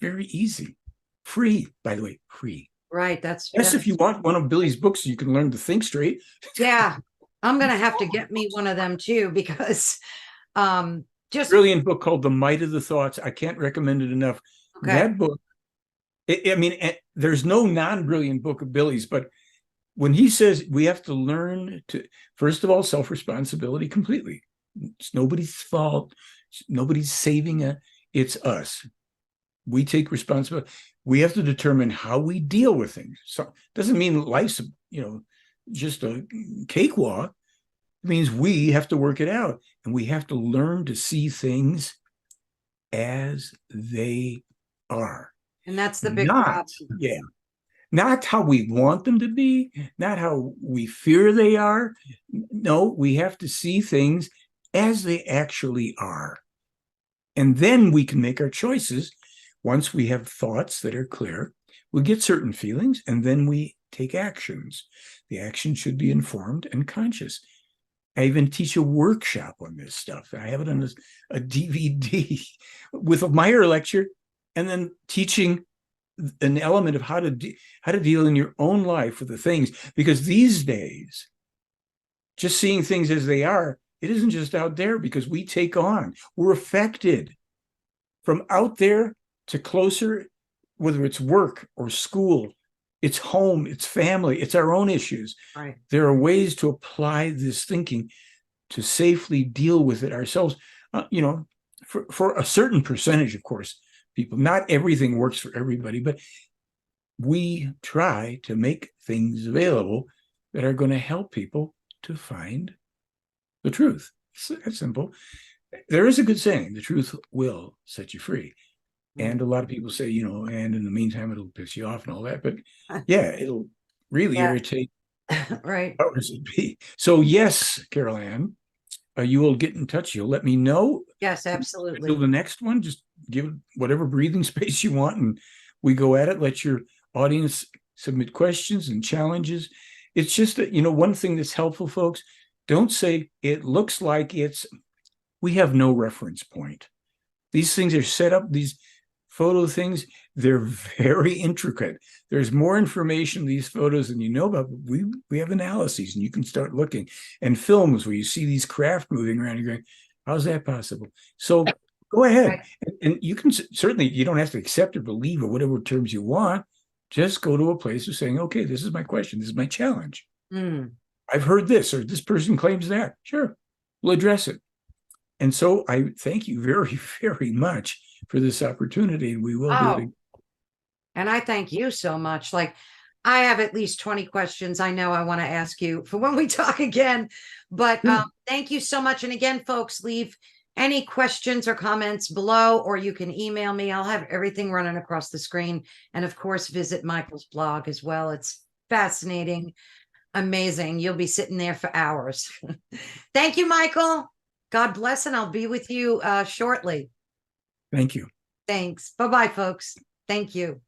Very easy. Free, by the way, free. Right. That's Yes, if you want one of Billy's books, you can learn to think straight. yeah. I'm gonna have to get me one of them too, because just Brilliant book called The Might of the Thoughts. I can't recommend it enough. okay. That book, I mean, there's no non-brilliant book of Billy's, but when he says we have to learn to, first of all, self-responsibility completely. It's nobody's fault. Nobody's saving it. It's us. We take responsibility. We have to determine how we deal with things. So it doesn't mean life's, just a cakewalk. It means we have to work it out, and we have to learn to see things as they are. And that's the big Not, problem. yeah, not how we want them to be, not how we fear they are. No, we have to see things as they actually are. And then we can make our choices. Once we have thoughts that are clear, we get certain feelings, and then we take actions. The action should be informed and conscious. I even teach a workshop on this stuff. I have it on a DVD with a Meier lecture, and then teaching an element of how to deal in your own life with the things. Because these days, just seeing things as they are, it isn't just out there, because we take on, we're affected from out there to closer, whether it's work or school, it's home, it's family, it's our own issues. Right. There are ways to apply this thinking to safely deal with it ourselves. For a certain percentage, of course, people, not everything works for everybody, but we try to make things available that are going to help people to find the truth. It's that simple. There is a good saying, the truth will set you free. And a lot of people say, and in the meantime, it'll piss you off and all that. But yeah, it'll really irritate right. powers that be. So yes, Carol Ann, you will get in touch. You'll let me know. Yes, absolutely. Until the next one, just give it whatever breathing space you want, and we go at it. Let your audience submit questions and challenges. It's just that, one thing that's helpful, folks, don't say it looks like it's, we have no reference point. These things are set up, these photo things, they're very intricate. There's more information in these photos than you know about. We have analyses, and you can start looking, and films where you see these craft moving around, you're going, how's that possible? So go ahead. And you can certainly, you don't have to accept or believe or whatever terms you want. Just go to a place of saying, okay, this is my question, this is my challenge. I've heard this, or this person claims that. Sure, we'll address it. And so I thank you very, very much for this opportunity. We will do it. And I thank you so much. Like, I have at least 20 questions I know I want to ask you for when we talk again. But thank you so much. And again, folks, leave any questions or comments below, or you can email me. I'll have everything running across the screen. And of course, visit Michael's blog as well. It's fascinating, amazing. You'll be sitting there for hours. Thank you, Michael. God bless, and I'll be with you shortly. Thank you. Thanks. Bye-bye, folks. Thank you.